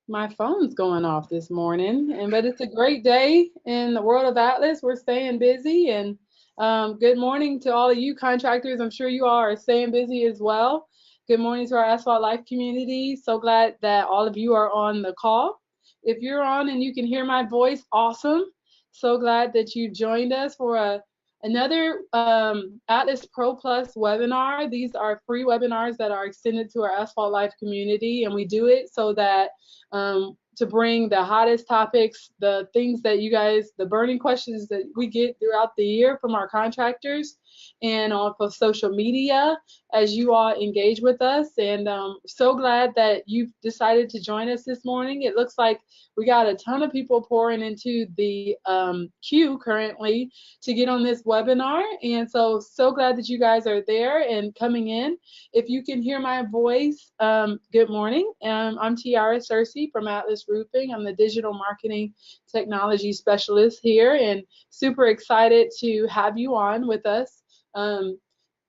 My phone's going off this morning, but it's a great day in the world of Atlas. We're staying busy, and good morning to all of you contractors. I'm sure you all are staying busy as well. Good morning to our Asphalt Life community. So glad that all of you are on the call. If you're on and you can hear my voice, awesome. So glad that you joined us for another Atlas Pro Plus webinar. These are free webinars that are extended to our Asphalt Life community, and we do it so that to bring the hottest topics, the things that you guys, the burning questions that we get throughout the year from our contractors and off of social media as you all engage with us. And so glad that you've decided to join us this morning. It looks like we got a ton of people pouring into the queue currently to get on this webinar. And so glad that you guys are there and coming in. If you can hear my voice, good morning. I'm Tiara Cersei from Atlas Roofing. I'm the digital marketing technology specialist here, and super excited to have you on with us.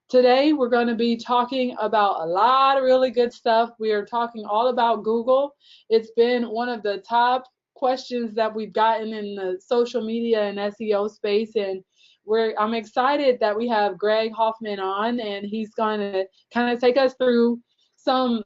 Today, we're going to be talking about a lot of really good stuff. We are talking all about Google. It's been one of the top questions that we've gotten in the social media and SEO space, and I'm excited that we have Greg Hoffman on, and he's going to kind of take us through some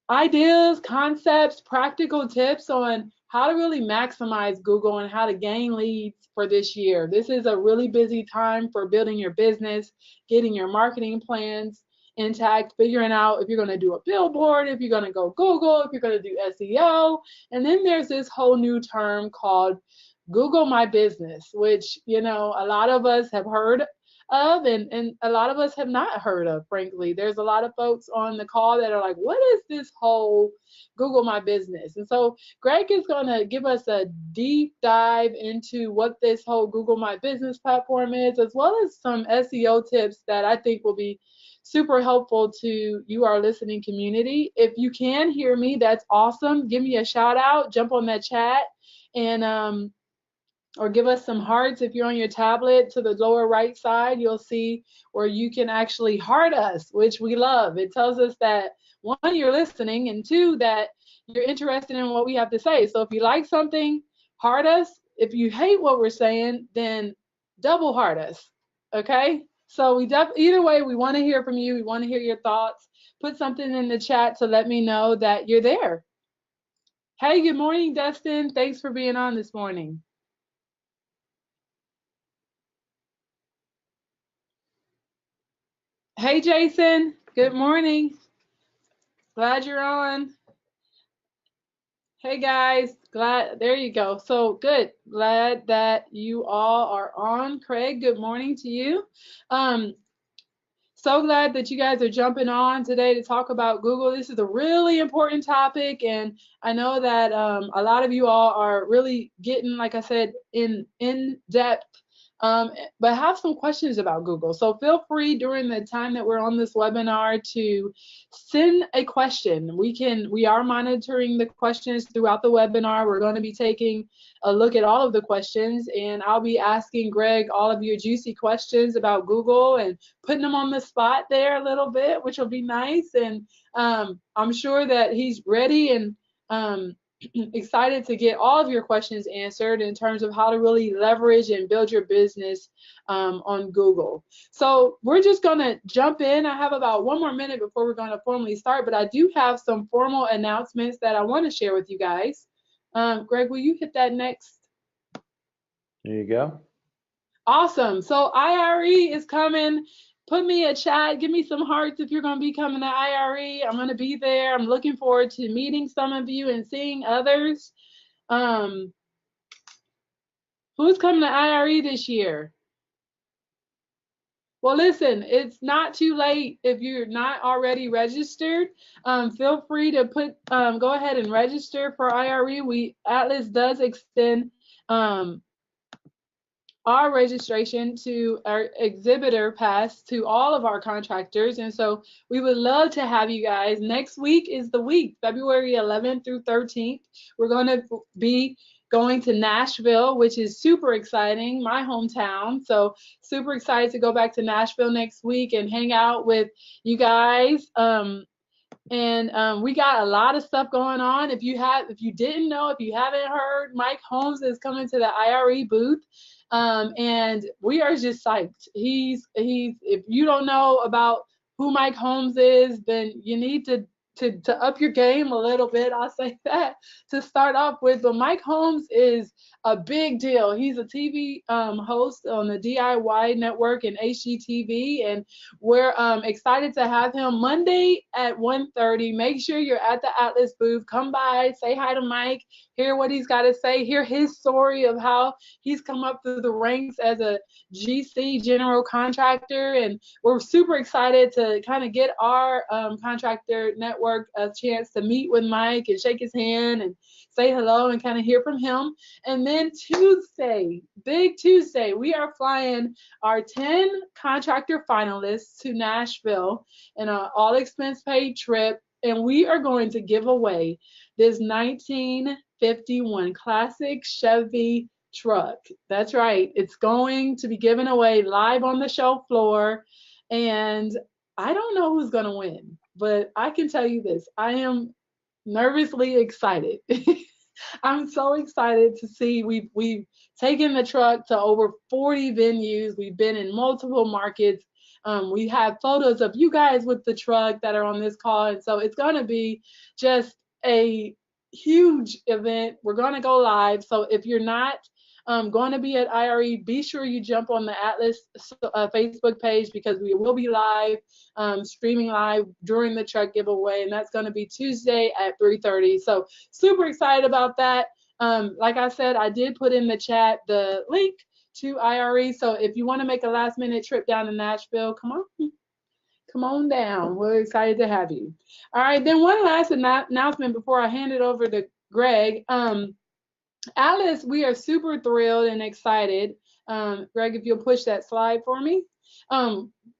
ideas, concepts, practical tips on how to really maximize Google and how to gain leads for this year. This is a really busy time for building your business, getting your marketing plans intact, figuring out if you're going to do a billboard, if you're going to go Google, if you're going to do SEO. And then there's this whole new term called Google My Business, which, a lot of us have heard of and a lot of us have not heard of, frankly. There's a lot of folks on the call that are like, what is this whole Google My Business? And so Greg is going to give us a deep dive into what this whole Google My Business platform is, as well as some SEO tips that I think will be super helpful to you, our listening community. If you can hear me, that's awesome. Give me a shout out, jump on that chat, and or give us some hearts. If you're on your tablet, to the lower right side, you'll see where you can actually heart us, which we love. It tells us that, one, you're listening, and two, that you're interested in what we have to say. So if you like something, heart us. If you hate what we're saying, then double heart us, okay? So either way, we want to hear from you. We want to hear your thoughts. Put something in the chat to let me know that you're there. Hey, good morning, Dustin. Thanks for being on this morning. Hey, Jason. Good morning. Glad you're on. Hey, guys. There you go. So good. Glad that you all are on. Craig, good morning to you. So glad that you guys are jumping on today to talk about Google. This is a really important topic, and I know that a lot of you all are really getting, like I said, in depth, but have some questions about Google. So feel free during the time that we're on this webinar to send a question. We are monitoring the questions throughout the webinar. We're going to be taking a look at all of the questions, and I'll be asking Greg all of your juicy questions about Google and putting them on the spot there a little bit, which will be nice. And I'm sure that he's ready and excited to get all of your questions answered in terms of how to really leverage and build your business on Google. So we're just going to jump in. I have about one more minute before we're going to formally start, but I do have some formal announcements that I want to share with you guys. Greg, will you hit that next? There you go. Awesome. So IRE is coming. Put me a chat. Give me some hearts if you're going to be coming to IRE. I'm going to be there. I'm looking forward to meeting some of you and seeing others. Who's coming to IRE this year? Well, listen, it's not too late if you're not already registered. Feel free to go ahead and register for IRE. Atlas does extend our registration to our exhibitor pass to all of our contractors, and so we would love to have you guys. Next week is the week, February 11th through 13th. We're going to be going to Nashville, which is super exciting, my hometown. So super excited to go back to Nashville next week and hang out with you guys. And we got a lot of stuff going on. If you didn't know, if you haven't heard, Mike Holmes is coming to the IRE booth, and we are just psyched. He's. If you don't know about who Mike Holmes is, then you need to up your game a little bit. I'll say that to start off with. But Mike Holmes is a big deal. He's a TV host on the DIY network and HGTV, and we're excited to have him Monday at 1:30. Make sure you're at the Atlas booth. Come by, say hi to Mike, hear what he's got to say, hear his story of how he's come up through the ranks as a GC general contractor. And we're super excited to kind of get our contractor network a chance to meet with Mike and shake his hand and say hello and kind of hear from him. And then Tuesday, big Tuesday, we are flying our 10 contractor finalists to Nashville in an all expense paid trip. And we are going to give away this 1951 classic Chevy truck. That's right. It's going to be given away live on the show floor. And I don't know who's going to win, but I can tell you this. I am nervously excited. I'm so excited to see we've taken the truck to over 40 venues. We've been in multiple markets. We have photos of you guys with the truck that are on this call, and so it's going to be just a huge event. We're going to go live. So if you're not going to be at IRE, be sure you jump on the Atlas Facebook page, because we will be live, streaming live during the truck giveaway, and that's going to be Tuesday at 3:30. So super excited about that. Like I said, I did put in the chat the link to IRE. So if you want to make a last minute trip down to Nashville, come on down. We're excited to have you. All right, then one last announcement before I hand it over to Greg. Alice, we are super thrilled and excited. Greg, if you'll push that slide for me.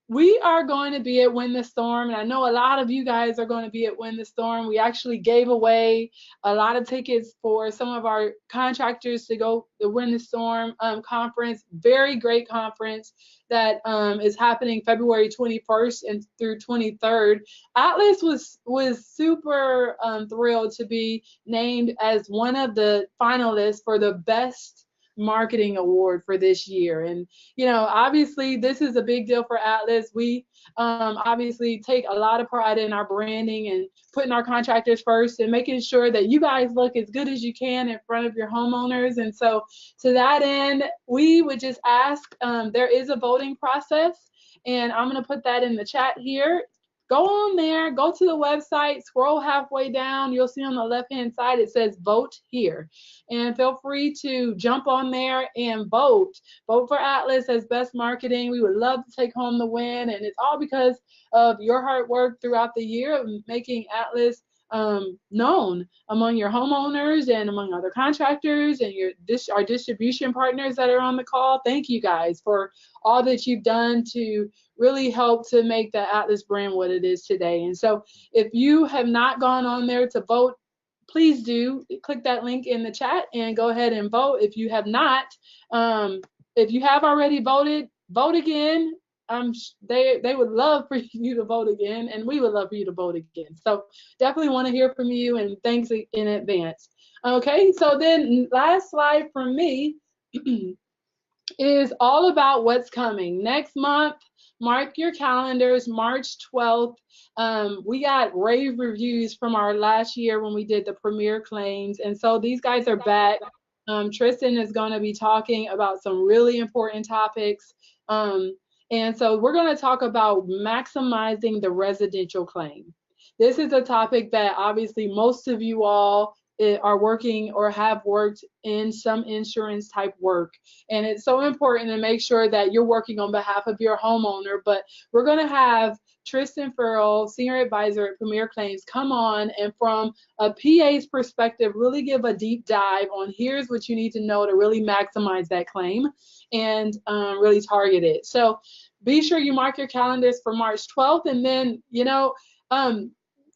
We are going to be at Win the Storm, and I know a lot of you guys are going to be at Win the Storm. We actually gave away a lot of tickets for some of our contractors to go to Win the Storm conference. Very great conference that is happening February 21st and through 23rd. Atlas was super thrilled to be named as one of the finalists for the best marketing award for this year. And obviously this is a big deal for Atlas. We obviously take a lot of pride in our branding and putting our contractors first and making sure that you guys look as good as you can in front of your homeowners. And so to that end, we would just ask, there is a voting process, and I'm going to put that in the chat here. Go on there, go to the website, scroll halfway down. You'll see on the left-hand side it says vote here. And feel free to jump on there and vote. Vote for Atlas as best marketing. We would love to take home the win. And it's all because of your hard work throughout the year of making Atlas known among your homeowners and among other contractors and our distribution partners that are on the call. Thank you guys for all that you've done to really help to make the Atlas brand what it is today. And so if you have not gone on there to vote, please do click that link in the chat and go ahead and vote. If you have not, if you have already voted, vote again. They would love for you to vote again, and we would love for you to vote again. So definitely want to hear from you, and thanks in advance. Okay, so then last slide from me is all about what's coming next month. Mark your calendars, March 12th. We got rave reviews from our last year when we did the Premier Claims, and so these guys are back. Tristan is going to be talking about some really important topics. And so we're going to talk about maximizing the residential claim. This is a topic that obviously most of you all are working or have worked in some insurance type work. And it's so important to make sure that you're working on behalf of your homeowner. But we're going to have Tristan Farrell, Senior Advisor at Premier Claims, come on and from a PA's perspective, really give a deep dive on here's what you need to know to really maximize that claim and really target it. So be sure you mark your calendars for March 12th. And then,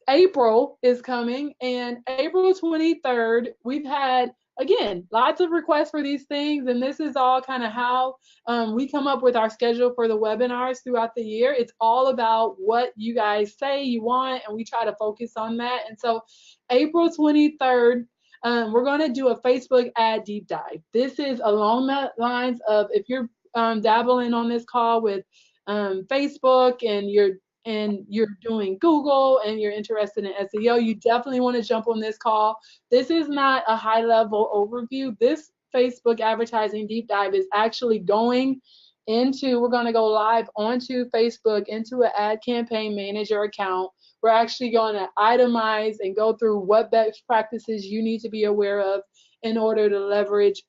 April is coming, and April 23rd, we've had again, lots of requests for these things, and this is all kind of how we come up with our schedule for the webinars throughout the year. It's all about what you guys say you want, and we try to focus on that. And so, April 23rd, we're going to do a Facebook ad deep dive. This is along the lines of if you're dabbling on this call with Facebook and you're doing Google and you're interested in SEO, you definitely want to jump on this call. This is not a high level overview. This Facebook advertising deep dive is actually going into, we're going to go live onto Facebook into an ad campaign manager account. We're actually going to itemize and go through what best practices you need to be aware of in order to leverage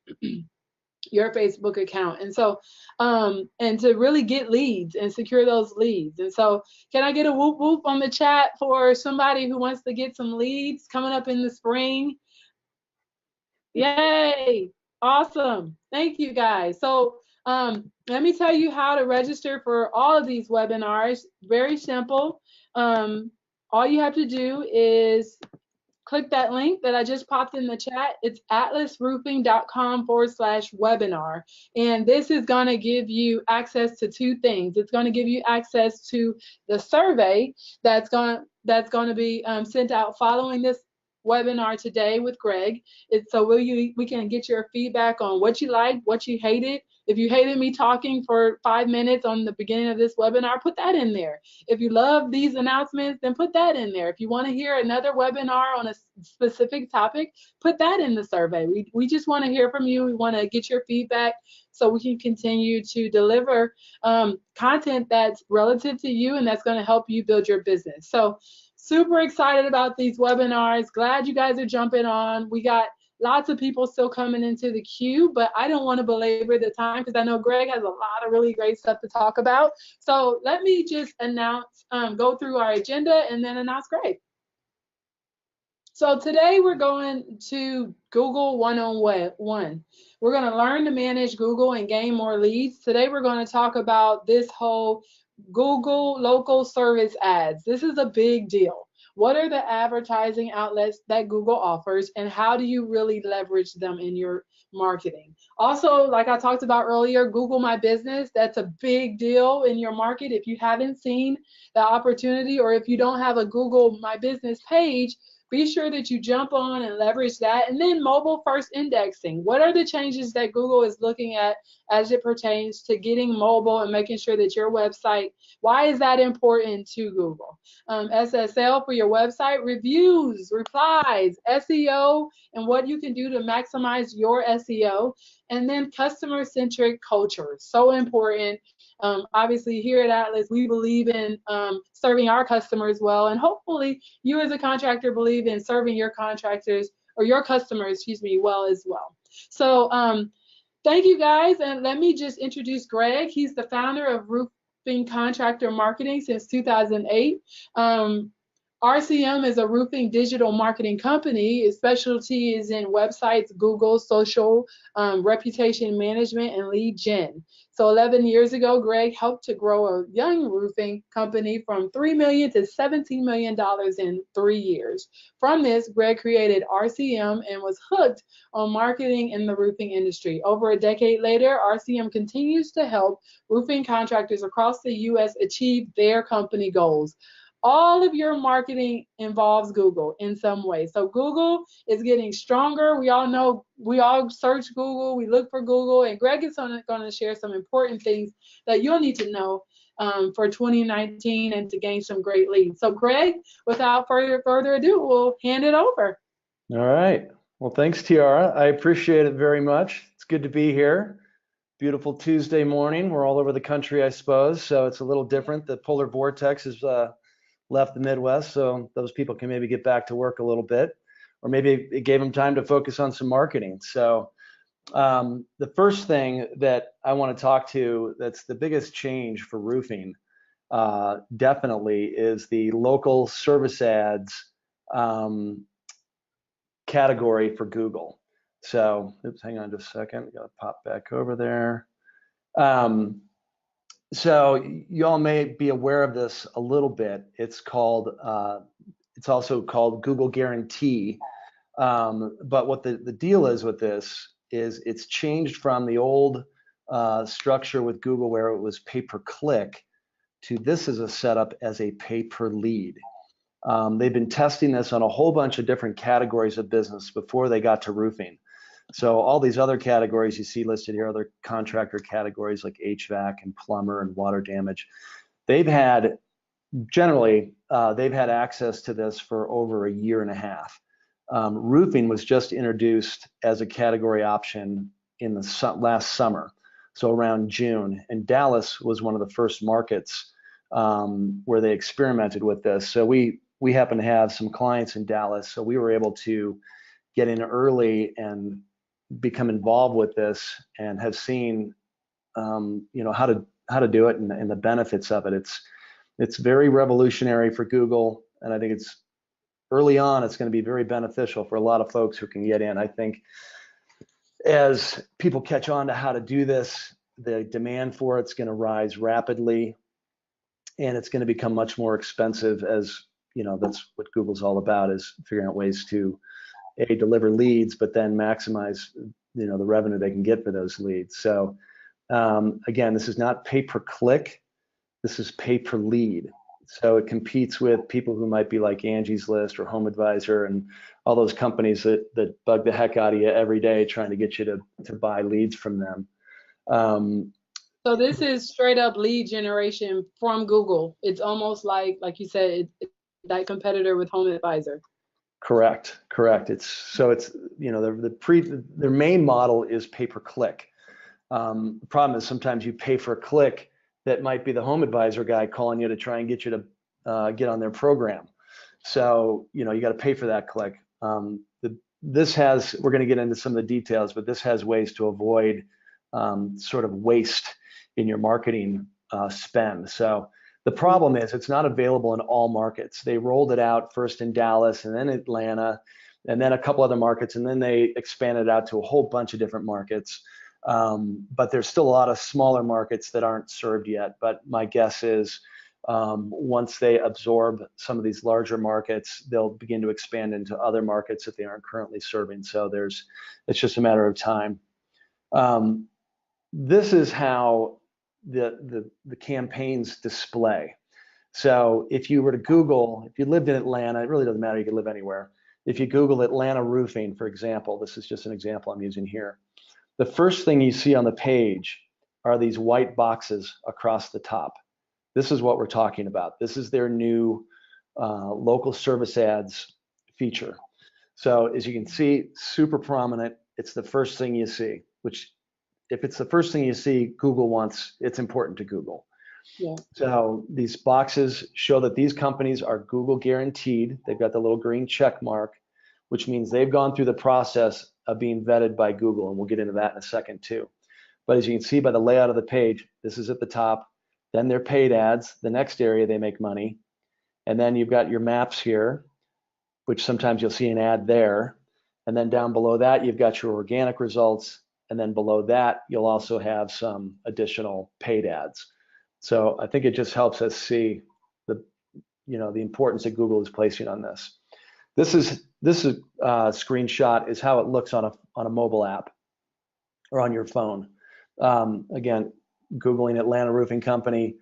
your Facebook account. And so, and to really get leads and secure those leads. And so, can I get a whoop whoop on the chat for somebody who wants to get some leads coming up in the spring? Yay! Awesome. Thank you guys. So, let me tell you how to register for all of these webinars. Very simple. All you have to do is click that link that I just popped in the chat. It's atlasroofing.com/webinar. And this is going to give you access to two things. It's going to give you access to the survey that's going to be sent out following this webinar today with Greg. So we can get your feedback on what you liked, what you hated. If you hated me talking for 5 minutes on the beginning of this webinar, put that in there. If you love these announcements, then put that in there. If you want to hear another webinar on a specific topic, put that in the survey. We just want to hear from you. We want to get your feedback so we can continue to deliver content that's relative to you and that's going to help you build your business. So super excited about these webinars. Glad you guys are jumping on. We got lots of people still coming into the queue, but I don't want to belabor the time because I know Greg has a lot of really great stuff to talk about. So let me just go through our agenda and then announce Greg. So today we're going to Google 101. We're going to learn to manage Google and gain more leads. Today we're going to talk about this whole Google local service ads. This is a big deal. What are the advertising outlets that Google offers, and how do you really leverage them in your marketing? Also, like I talked about earlier, Google My Business, that's a big deal in your market. If you haven't seen the opportunity, or if you don't have a Google My Business page, be sure that you jump on and leverage that. And then mobile first indexing. What are the changes that Google is looking at as it pertains to getting mobile and making sure that your website, why is that important to Google? SSL for your website, reviews, replies, SEO, and what you can do to maximize your SEO. And then customer-centric culture, so important. Obviously, here at Atlas, we believe in serving our customers well, and hopefully you as a contractor believe in serving your contractors, or your customers, excuse me, well as well. So thank you guys, and let me just introduce Greg. He's the founder of Roofing Contractor Marketing since 2008. RCM is a roofing digital marketing company. Its specialty is in websites, Google, social, reputation management, and lead gen. So 11 years ago, Greg helped to grow a young roofing company from $3 million to $17 million in 3 years. From this, Greg created RCM and was hooked on marketing in the roofing industry. Over a decade later, RCM continues to help roofing contractors across the U.S. achieve their company goals. All of your marketing involves Google in some way. So Google is getting stronger. We all know, we all search Google, we look for Google, and Greg is going to share some important things that you'll need to know for 2019 and to gain some great leads. So Greg, without further ado, we'll hand it over. All right. Well, thanks, Tiara. I appreciate it very much. It's good to be here. Beautiful Tuesday morning. We're all over the country, I suppose, so it's a little different. The polar vortex is left the Midwest, so those people can maybe get back to work a little bit, or maybe it gave them time to focus on some marketing. So the first thing that I want to talk to, that's the biggest change for roofing, definitely, is the local service ads category for Google. So, oops, hang on just a second. Got to pop back over there. So you all may be aware of this a little bit. It's called, it's also called Google Guarantee. But what the deal is with this is it's changed from the old structure with Google where it was pay per click to this is a setup as a pay per lead. They've been testing this on a whole bunch of different categories of business before they got to roofing. So all these other categories you see listed here, other contractor categories like HVAC and plumber and water damage, they've had they've had access to this for over a year and a half. Roofing was just introduced as a category option in the last summer, so around June, and Dallas was one of the first markets where they experimented with this. So we happen to have some clients in Dallas, so we were able to get in early and become involved with this and have seen how to do it and the benefits of it. It's very revolutionary for Google, and I think it's early on it's going to be very beneficial for a lot of folks who can get in. I think as people catch on to how to do this, the demand for it's going to rise rapidly, and it's going to become much more expensive. As you know, that's what Google's all about, is figuring out ways to deliver leads, but then maximize the revenue they can get for those leads. So again, this is not pay per click, this is pay per lead. So it competes with people who might be like Angie's List or Home Advisor and all those companies that bug the heck out of you every day trying to get you to buy leads from them. So this is straight up lead generation from Google. It's almost like you said, it's that competitor with Home Advisor. Correct. It's their main model is pay per click. The problem is sometimes you pay for a click that might be the Home Advisor guy calling you to try and get you to get on their program. So you got to pay for that click. We're going to get into some of the details, but this has ways to avoid sort of waste in your marketing spend. So the problem is it's not available in all markets. They rolled it out first in Dallas and then Atlanta and then a couple other markets, and then they expanded out to a whole bunch of different markets. But there's still a lot of smaller markets that aren't served yet. But my guess is once they absorb some of these larger markets, they'll begin to expand into other markets that they aren't currently serving. So it's just a matter of time. This is how the campaigns display. So if you were to Google, if you lived in Atlanta, it really doesn't matter, you could live anywhere. If you Google Atlanta roofing, for example, this is just an example I'm using here. The first thing you see on the page are these white boxes across the top. This is what we're talking about. This is their new local service ads feature. So as you can see, super prominent. It's the first thing you see, which if it's the first thing you see, it's important to Google. Yeah. So these boxes show that these companies are Google guaranteed. They've got the little green check mark, which means they've gone through the process of being vetted by Google, and we'll get into that in a second too. But as you can see by the layout of the page, this is at the top, then their paid ads, the next area they make money, and then you've got your maps here, which sometimes you'll see an ad there, and then down below that you've got your organic results, and then below that you'll also have some additional paid ads. So I think it just helps us see the importance that Google is placing on this. This screenshot is how it looks on a mobile app or on your phone. Again, Googling Atlanta Roofing Company,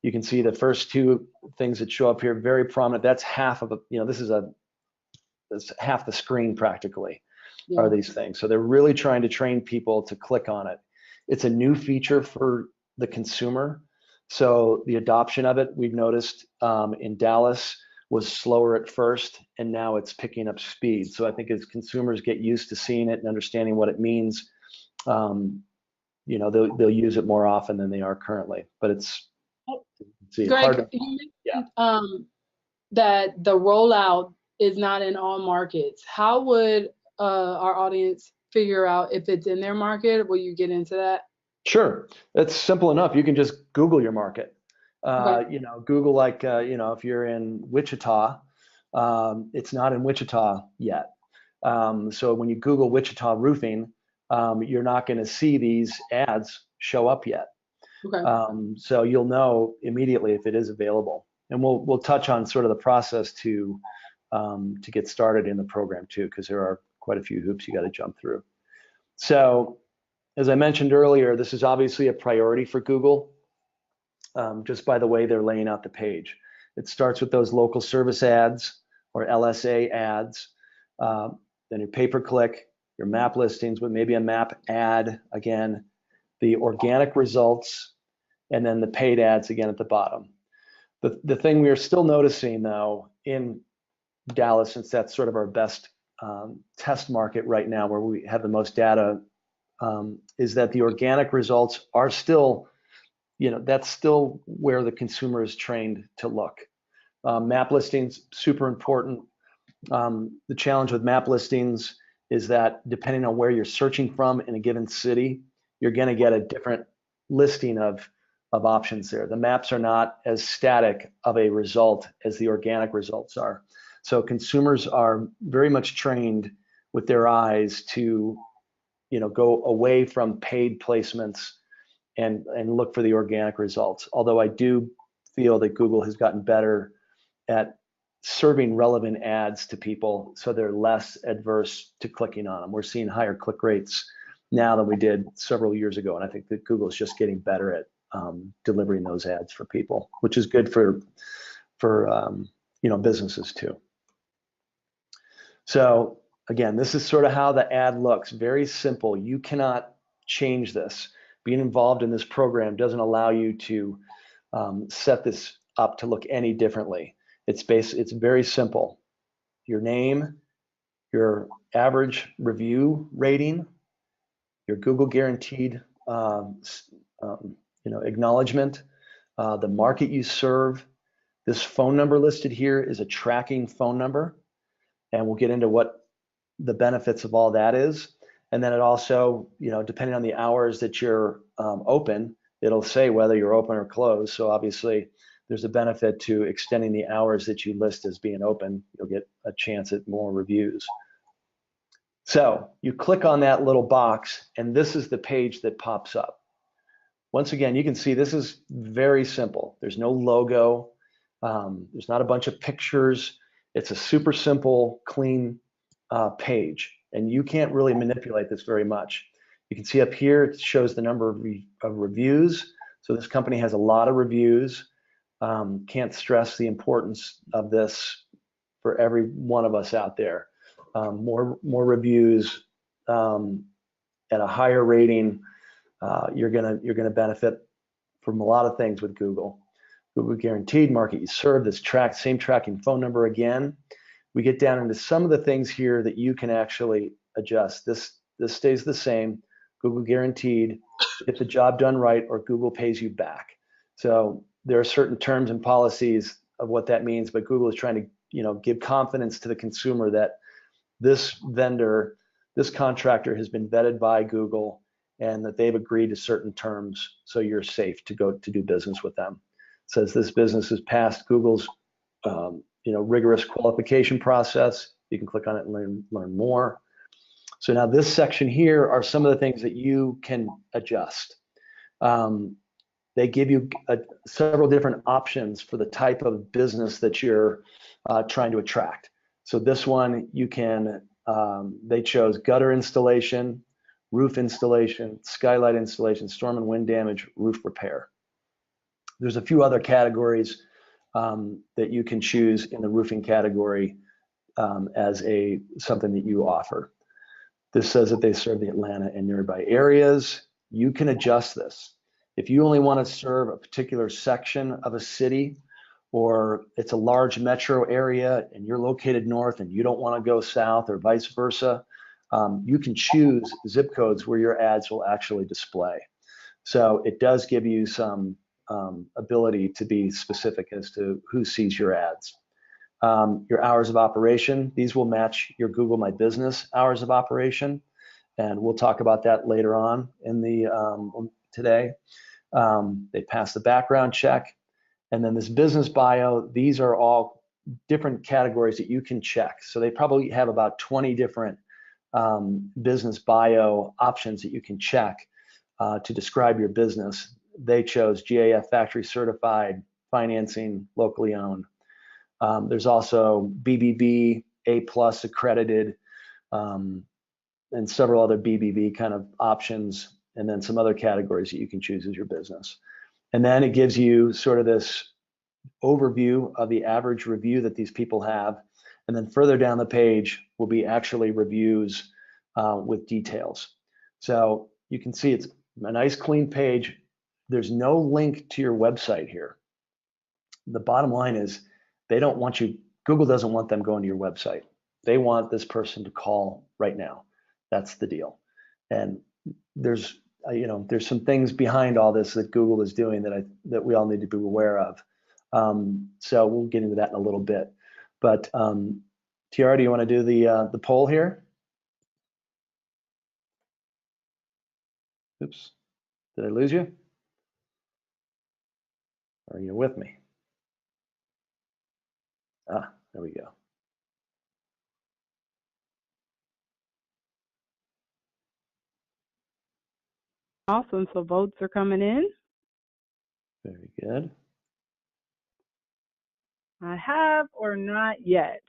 you can see the first two things that show up here, very prominent. That's half of that's half the screen practically. Yeah. Are these things. So they're really trying to train people to click on it. It's a new feature for the consumer. So the adoption of it, we've noticed in Dallas was slower at first, and now it's picking up speed. So I think as consumers get used to seeing it and understanding what it means, they'll use it more often than they are currently. But it's Greg, hard to, you mentioned that the rollout is not in all markets. How would our audience figure out if it's in their market? Will you get into that? Sure, it's simple enough. You can just Google your market. Okay. Google if you're in Wichita, it's not in Wichita yet. So when you Google Wichita roofing, you're not going to see these ads show up yet. Okay. So you'll know immediately if it is available. And we'll touch on sort of the process to to get started in the program too, because there are quite a few hoops you got to jump through. So as I mentioned earlier, this is obviously a priority for Google, just by the way they're laying out the page. It starts with those local service ads or LSA ads, then your pay-per-click, your map listings with maybe a map ad again, the organic results, and then the paid ads again at the bottom. The thing we are still noticing though in Dallas, since that's sort of our best test market right now where we have the most data, is that the organic results are still, that's still where the consumer is trained to look. Map listings, super important. The challenge with map listings is that depending on where you're searching from in a given city, you're going to get a different listing of options there. The maps are not as static of a result as the organic results are. So consumers are very much trained with their eyes to, go away from paid placements and look for the organic results. Although I do feel that Google has gotten better at serving relevant ads to people so they're less adverse to clicking on them. We're seeing higher click rates now than we did several years ago, and I think that Google is just getting better at delivering those ads for people, which is good for businesses too. So again, this is sort of how the ad looks. Very simple. You cannot change this. Being involved in this program doesn't allow you to set this up to look any differently. It's very simple. Your name, your average review rating, your Google guaranteed acknowledgement, the market you serve. This phone number listed here is a tracking phone number, and we'll get into what the benefits of all that is. And then it also, depending on the hours that you're open, it'll say whether you're open or closed. So obviously, there's a benefit to extending the hours that you list as being open. You'll get a chance at more reviews. So you click on that little box, and this is the page that pops up. Once again, you can see this is very simple. There's no logo. There's not a bunch of pictures. It's a super simple, clean page, and you can't really manipulate this very much. You can see up here, it shows the number of reviews. So this company has a lot of reviews. Can't stress the importance of this for every one of us out there. More reviews at a higher rating, you're gonna benefit from a lot of things with Google. Google guaranteed market you serve, this same tracking phone number again. We get down into some of the things here that you can actually adjust. This stays the same. Google guaranteed, get the job done right, or Google pays you back. So there are certain terms and policies of what that means, but Google is trying to, give confidence to the consumer that this vendor, this contractor has been vetted by Google and that they've agreed to certain terms, so you're safe to go to do business with them. It says this business has passed Google's rigorous qualification process. You can click on it and learn more. So now this section here are some of the things that you can adjust. They give you several different options for the type of business that you're trying to attract. So this one, you can, they chose gutter installation, roof installation, skylight installation, storm and wind damage, roof repair. There's a few other categories that you can choose in the roofing category as something that you offer. This says that they serve the Atlanta and nearby areas. You can adjust this. If you only want to serve a particular section of a city, or it's a large metro area and you're located north and you don't want to go south or vice versa, you can choose zip codes where your ads will actually display. So it does give you some ability to be specific as to who sees your ads. Your hours of operation, these will match your Google My Business hours of operation, and we'll talk about that later on in the today. They pass the background check, and then this business bio, these are all different categories that you can check. So they probably have about 20 different business bio options that you can check to describe your business. They chose GAF factory certified, financing, locally owned. There's also BBB, A plus accredited, and several other BBB kind of options, and then some other categories that you can choose as your business. And then it gives you sort of this overview of the average review that these people have. And then further down the page will be actually reviews with details. So you can see it's a nice clean page. There's no link to your website here. The bottom line is they don't want you, Google doesn't want them going to your website. They want this person to call right now. That's the deal. And there's there's some things behind all this that Google is doing that we all need to be aware of. So we'll get into that in a little bit. But Tiara, do you want to do the poll here? Oops, did I lose you? Are you with me? Ah, there we go. Awesome. So votes are coming in. Very good. I have or not yet.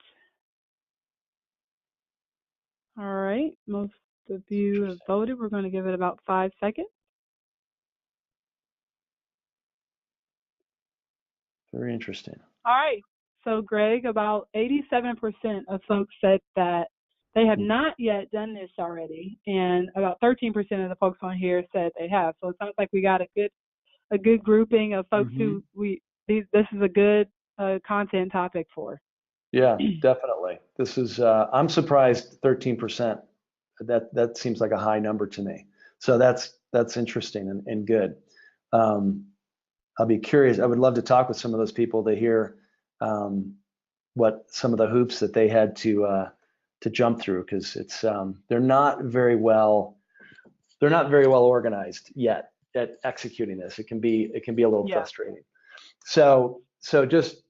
All right. Most of you have voted. We're going to give it about 5 seconds. Very interesting. All right. So, Greg, about 87% of folks said that they have not yet done this already, and about 13% of the folks on here said they have. So it sounds like we got a good grouping of folks who this is a good content topic for. Yeah, definitely. This is I'm surprised 13%. That seems like a high number to me. So that's interesting and good. I'll be curious. I would love to talk with some of those people to hear what some of the hoops that they had to jump through, because it's they're not very well organized yet at executing this. It can be a little frustrating. So just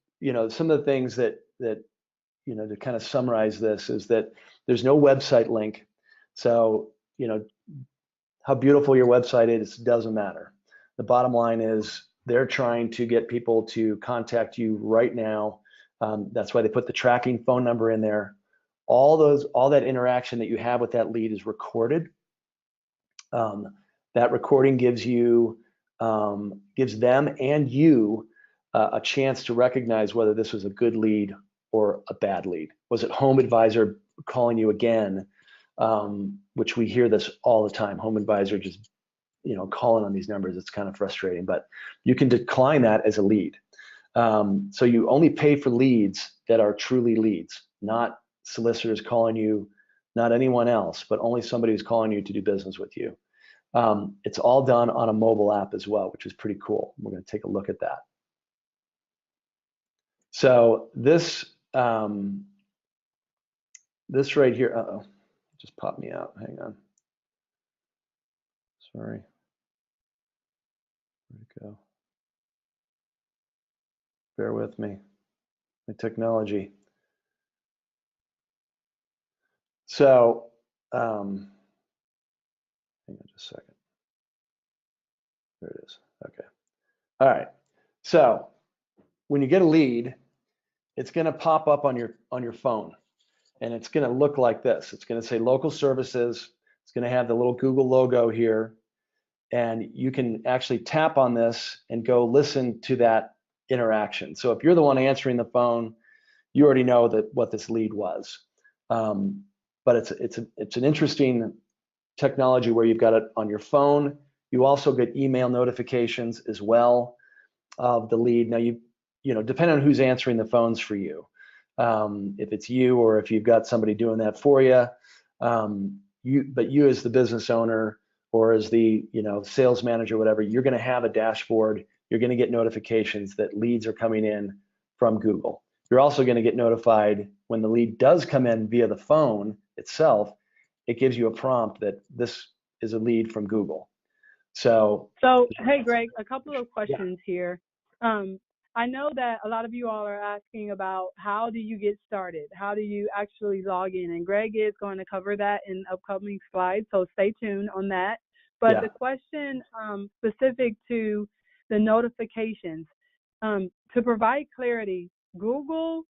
some of the things that to kind of summarize this is that there's no website link. So how beautiful your website is doesn't matter. The bottom line is they're trying to get people to contact you right now. That's why they put the tracking phone number in there. All that interaction that you have with that lead is recorded. That recording gives them and you a chance to recognize whether this was a good lead or a bad lead. Was it Home Advisor calling you again? Which we hear this all the time. Home Advisor just calling on these numbers. It's kind of frustrating, but you can decline that as a lead. So you only pay for leads that are truly leads, not solicitors calling you, not anyone else, but only somebody who's calling you to do business with you. It's all done on a mobile app as well, which is pretty cool. We're going to take a look at that. So this right here, just popped me out. Hang on. Sorry. Where'd it go? Bear with me. My technology. So, hang on just a second. There it is. Okay. All right. So when you get a lead, it's going to pop up on your phone, and it's going to look like this. It's going to say local services. It's going to have the little Google logo here, and you can actually tap on this and go listen to that interaction. So if you're the one answering the phone, you already know what this lead was. But it's an interesting technology where you've got it on your phone. You also get email notifications as well of the lead. Now depending on who's answering the phones for you, if it's you or if you've got somebody doing that for you, but you as the business owner or as the sales manager, whatever, you're going to have a dashboard. You're going to get notifications that leads are coming in from Google. You're also going to get notified when the lead does come in via the phone itself. It gives you a prompt that this is a lead from Google. So hey, Greg, a couple of questions here. I know that a lot of you all are asking about how do you get started? How do you actually log in? And Greg is going to cover that in upcoming slides, so stay tuned on that. But the question specific to the notifications, to provide clarity, Google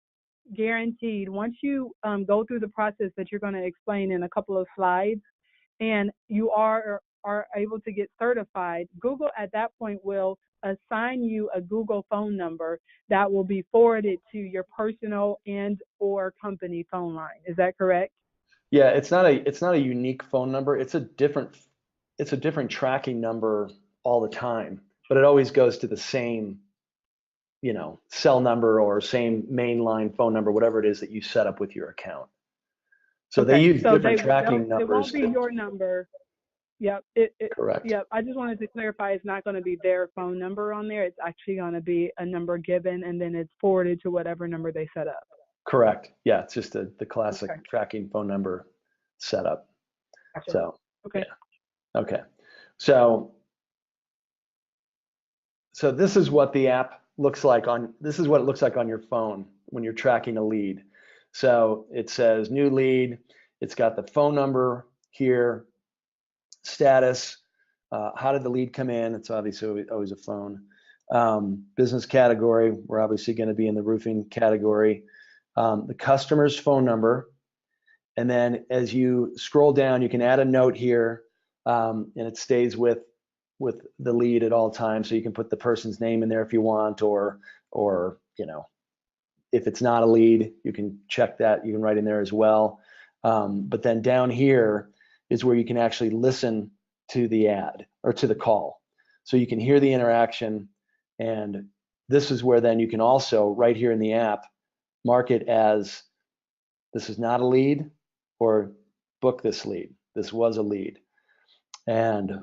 guaranteed, once you go through the process that you're going to explain in a couple of slides, and you are able to get certified, Google at that point will assign you a Google phone number that will be forwarded to your personal and or company phone line. Is that correct? Yeah, it's not a unique phone number. It's a different tracking number all the time, but it always goes to the same, cell number or same mainline phone number, whatever it is that you set up with your account. So they Okay, use so different tracking it numbers won't be to, your number. Yep. correct. Yep. I just wanted to clarify it's not going to be their phone number on there. It's actually going to be a number given and then it's forwarded to whatever number they set up. Correct. Yeah, it's just the classic Okay. tracking phone number setup. Gotcha. So, Okay. yeah. Okay. So, so this is what the app looks like this is what it looks like on your phone when you're tracking a lead. So it says new lead. It's got the phone number here, status, how did the lead come in? It's obviously always a phone. Business category, we're obviously going to be in the roofing category. The customer's phone number. And then as you scroll down, you can add a note here, and it stays with the lead at all times. So you can put the person's name in there if you want, or if it's not a lead, you can check that. You can write in there as well. But then down here is where you can actually listen to the ad or to the call. So you can hear the interaction, and this is where then you can also, right here in the app, mark it as this is not a lead or book this lead. This was a lead. And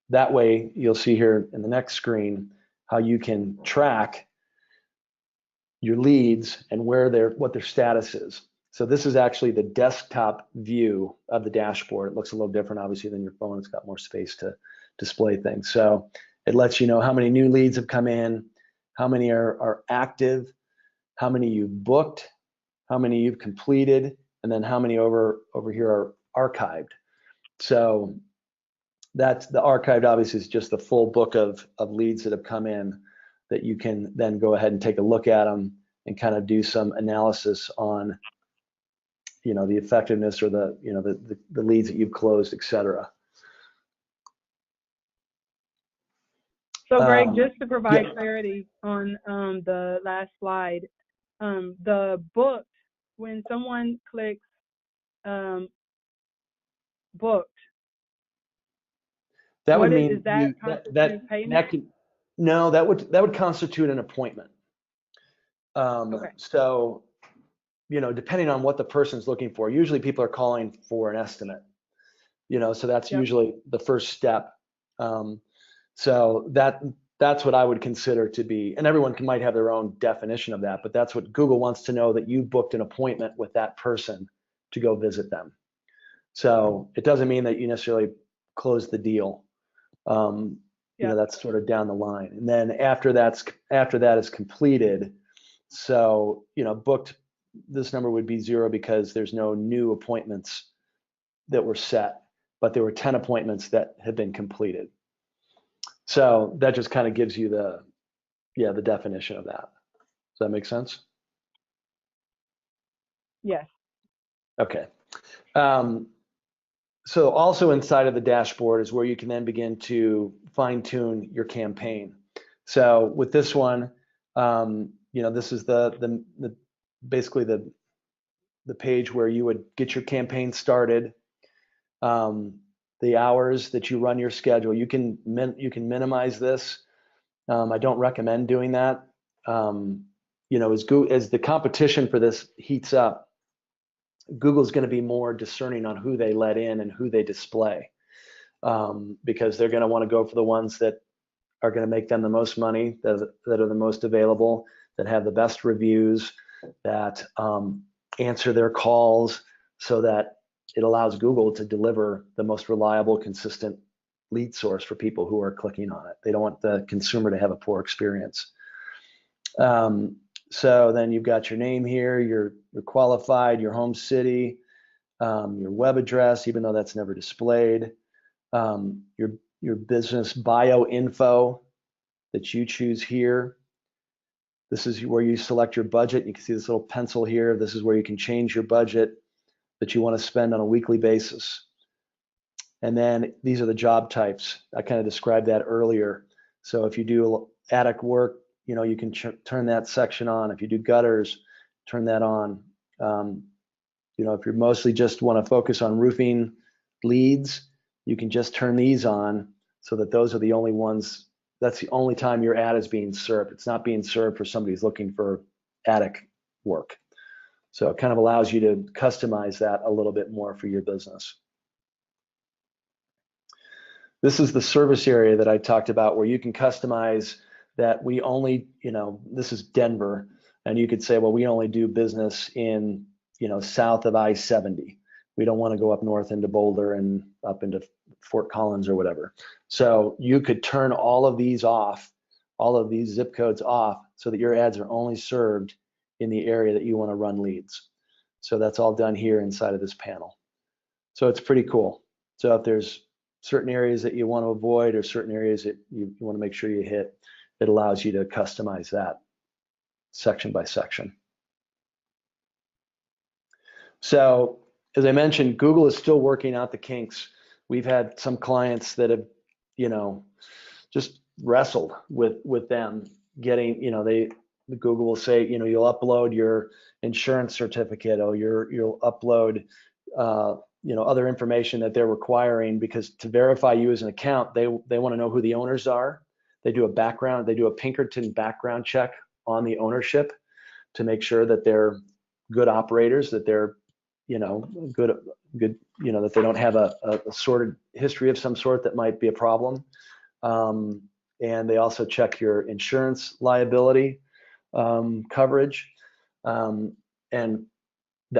that way you'll see here in the next screen how you can track your leads and what their status is. So this is actually the desktop view of the dashboard. It looks a little different, obviously, than your phone. It's got more space to display things. So it lets you know how many new leads have come in, how many are active, how many you've booked, how many you've completed, and then how many over here are archived. So that's the archived, obviously, is just the full book of leads that have come in that you can then go ahead and take a look at them and kind of do some analysis on the effectiveness or the leads that you've closed, et cetera. So Greg, just to provide Yeah, clarity on the last slide, the booked, when someone clicks booked, that would is mean that constitute payment? no, that would constitute an appointment. Okay. So depending on what the person's looking for, usually people are calling for an estimate. So that's Yep. usually the first step. So that's what I would consider to be, and everyone might have their own definition of that, but that's what Google wants to know, that you booked an appointment with that person to go visit them. So it doesn't mean that you necessarily close the deal. Yep. That's sort of down the line. And then after that is completed, so booked, this number would be 0 because there's no new appointments that were set, but there were 10 appointments that had been completed. So that just kind of gives you the definition of that. Does that make sense? Yes. Okay. So also inside of the dashboard is where you can then begin to fine tune your campaign. So with this one, this is basically the page where you would get your campaign started. The hours that you run your schedule, you can minimize this. I don't recommend doing that. As the competition for this heats up, Google's going to be more discerning on who they let in and who they display, because they're going to want to go for the ones that are going to make them the most money, that are the most available, that have the best reviews, that answer their calls, so that it allows Google to deliver the most reliable, consistent lead source for people who are clicking on it. They don't want the consumer to have a poor experience. So then you've got your name here, you're qualified, your home city, your web address, even though that's never displayed, your business bio info that you choose here, This is where you select your budget. You can see this little pencil here. This is where you can change your budget that you want to spend on a weekly basis. And then these are the job types. I kind of described that earlier. So if you do attic work, you can turn that section on. If you do gutters, turn that on. If you mostly just want to focus on roofing leads, you can just turn these on so that those are the only ones. That's the only time your ad is being served. It's not being served for somebody who's looking for attic work. So it kind of allows you to customize that a little bit more for your business. This is the service area that I talked about where you can customize that we only, this is Denver, and you could say, well, we only do business in, south of I-70. We don't want to go up north into Boulder and up into Fort Collins or whatever. So you could turn all of these off, all of these zip codes off, so that your ads are only served in the area that you want to run leads. So that's all done here inside of this panel. So it's pretty cool. So if there's certain areas that you want to avoid or certain areas that you want to make sure you hit, it allows you to customize that section by section. So as I mentioned, Google is still working out the kinks. We've had some clients that have, just wrestled with them getting, Google will say, you'll upload your insurance certificate, or you'll upload, other information that they're requiring, because to verify you as an account, they want to know who the owners are. They do a Pinkerton background check on the ownership to make sure that they're good operators, that they're, good, that they don't have a sordid history of some sort that might be a problem. And they also check your insurance liability coverage. And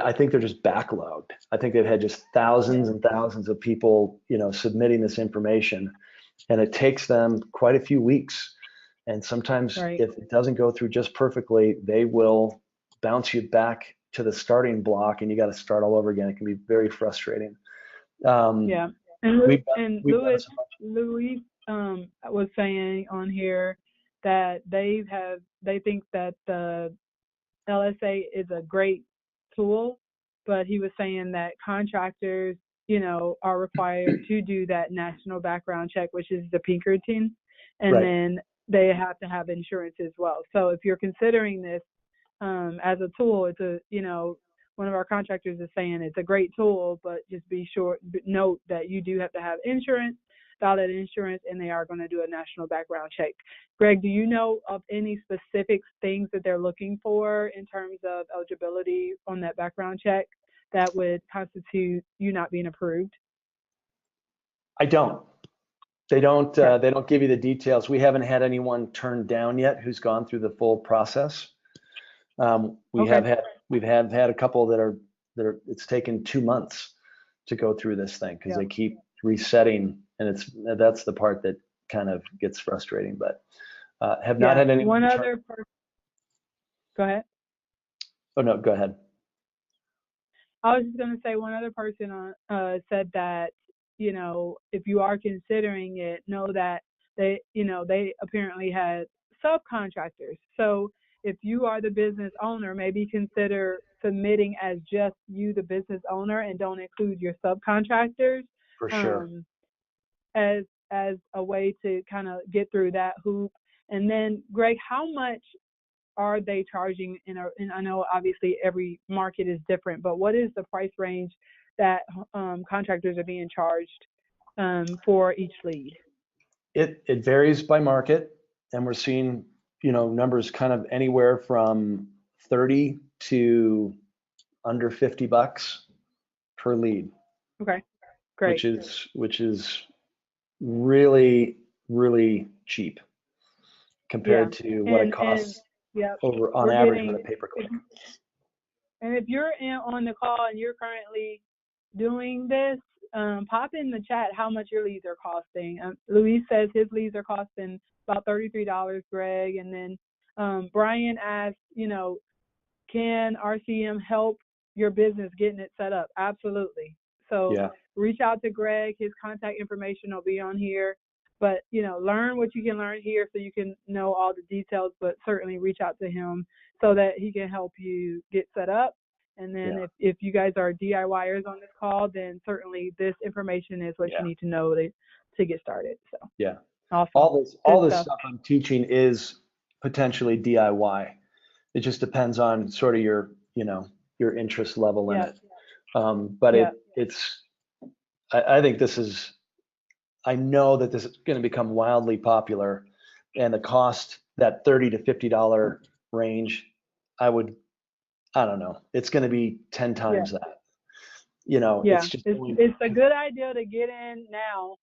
I think they're just backlogged. I think they've had just thousands and thousands of people, submitting this information, and it takes them quite a few weeks. And sometimes if it doesn't go through just perfectly, they will bounce you back to the starting block, and you got to start all over again. It can be very frustrating. Yeah. And Louis was saying on here that they think that the LSA is a great tool, but he was saying that contractors, are required to do that national background check, which is the Pinkerton, and then they have to have insurance as well. So if you're considering this as a tool, it's a, one of our contractors is saying it's a great tool, but just be sure, note that you do have to have insurance, valid insurance, and they are going to do a national background check. Greg, do you know of any specific things that they're looking for in terms of eligibility on that background check that would constitute you not being approved? I don't. They don't. They don't give you the details. We haven't had anyone turned down yet who's gone through the full process. We've had a couple that are it's taken 2 months to go through this thing, because they keep resetting, and that's the part that kind of gets frustrating. But have not had anyone. One other person. Go ahead. Oh no, go ahead. I was just going to say one other person said that, if you are considering it, know that they apparently had subcontractors. So if you are the business owner, maybe consider submitting as just you, the business owner, and don't include your subcontractors. For sure. As a way to kind of get through that hoop. And then, Greg, how much are they charging? And I know obviously every market is different, but what is the price range that contractors are being charged for each lead? It varies by market, and we're seeing numbers kind of anywhere from 30 to under $50 per lead. Okay, great. Which is really, really cheap compared to what it costs on average with a pay-per-click. And if you're on the call and you're currently doing this, pop in the chat how much your leads are costing. Luis says his leads are costing about $33, Greg. And then Brian asked, can RCM help your business getting it set up? Absolutely. So reach out to Greg. His contact information will be on here. But learn what you can learn here so you can know all the details, but certainly reach out to him so that he can help you get set up. And then Yeah. if you guys are DIYers on this call, then certainly this information is what you Yeah. need to know to get started. So Yeah. awesome. All Good this stuff. stuff I'm teaching is potentially DIY. It just depends on sort of your interest level in Yeah. it. But Yeah. I think this is, I know that this is going to become wildly popular, and the cost, that $30 to $50 range, I would, I don't know, it's going to be 10 Yeah. times that. Yeah, It's just going, it's a good idea to get in now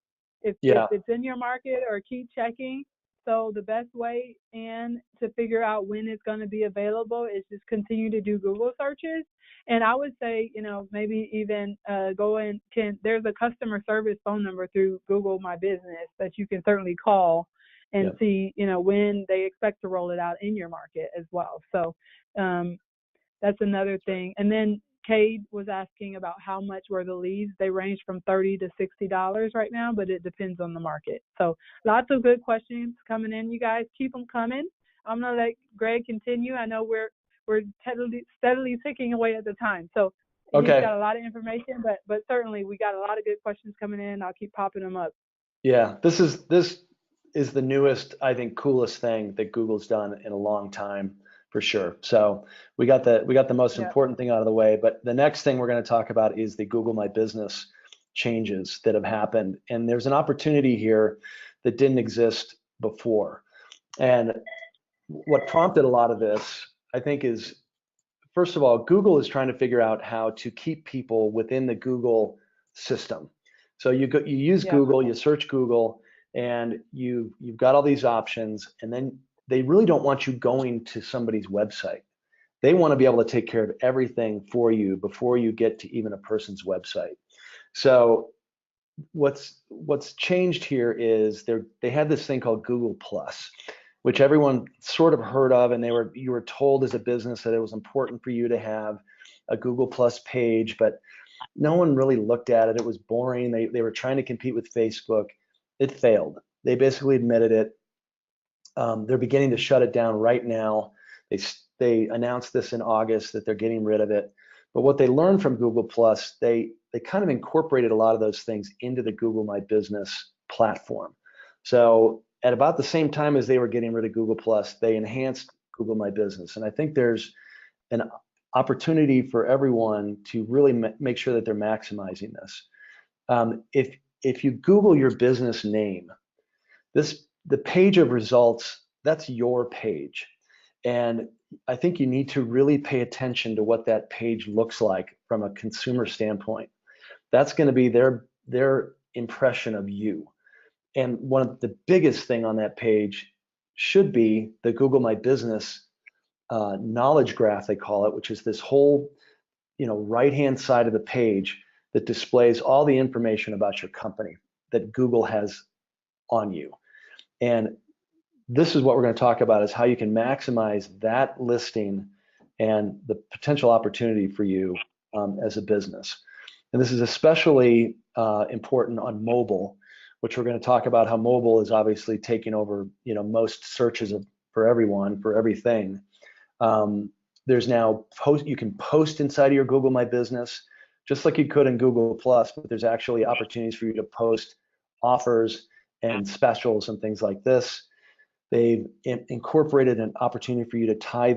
if yeah, it's in your market, or keep checking. So the best way in to figure out when it's going to be available is just continue to do Google searches. And I would say, maybe even go in, there's a customer service phone number through Google My Business that you can certainly call and yeah, see, when they expect to roll it out in your market as well. So um, that's another thing. And then Cade was asking about how much were the leads. They range from $30 to $60 right now, but it depends on the market. So lots of good questions coming in. You guys keep them coming. I'm gonna let Greg continue. I know we're steadily ticking away at the time. So he's okay, got a lot of information, but certainly we got a lot of good questions coming in. I'll keep popping them up. yeah. This is the newest, I think, coolest thing that Google's done in a long time, for sure. So we got the most Yeah. important thing out of the way, but the next thing we're going to talk about is the Google My Business changes that have happened, and there's an opportunity here that didn't exist before. And what prompted a lot of this, I think, is, first of all, Google is trying to figure out how to keep people within the Google system. So you use Yeah. Google, you search Google, and you've got all these options, and then they really don't want you going to somebody's website. They want to be able to take care of everything for you before you get to even a person's website. So what's changed here is they had this thing called Google Plus, which everyone sort of heard of, and you were told as a business that it was important for you to have a Google Plus page, but no one really looked at it. It was boring. They were trying to compete with Facebook. It failed. They basically admitted it. They're beginning to shut it down right now. They announced this in August that they're getting rid of it. But what they learned from Google Plus, they kind of incorporated a lot of those things into the Google My Business platform. So at about the same time as they were getting rid of Google Plus, they enhanced Google My Business. And I think there's an opportunity for everyone to really make sure that they're maximizing this. If you Google your business name, the page of results, that's your page. And I think you need to really pay attention to what that page looks like from a consumer standpoint. That's going to be their impression of you. And one of the biggest thing on that page should be the Google My Business knowledge graph, they call it, which is this whole right-hand side of the page that displays all the information about your company that Google has on you. And this is what we're going to talk about, is how you can maximize that listing and the potential opportunity for you as a business. And this is especially important on mobile, which we're going to talk about how mobile is obviously taking over, most searches for everyone, for everything. There's now you can post inside of your Google My Business, just like you could in Google Plus, but there's actually opportunities for you to post offers and specials and things like this. They've incorporated an opportunity for you to tie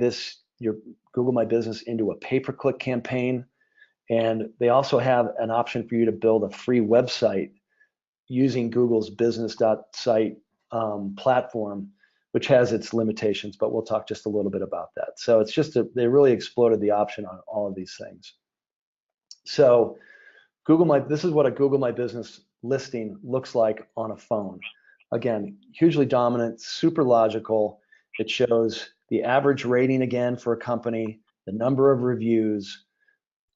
your Google My Business into a pay-per-click campaign. And they also have an option for you to build a free website using Google's business.site platform, which has its limitations, but we'll talk just a little bit about that. So it's they really exploded the option on all of these things. So this is what a Google My Business listing looks like on a phone. Again, hugely dominant, super logical. It shows the average rating again for a company, the number of reviews,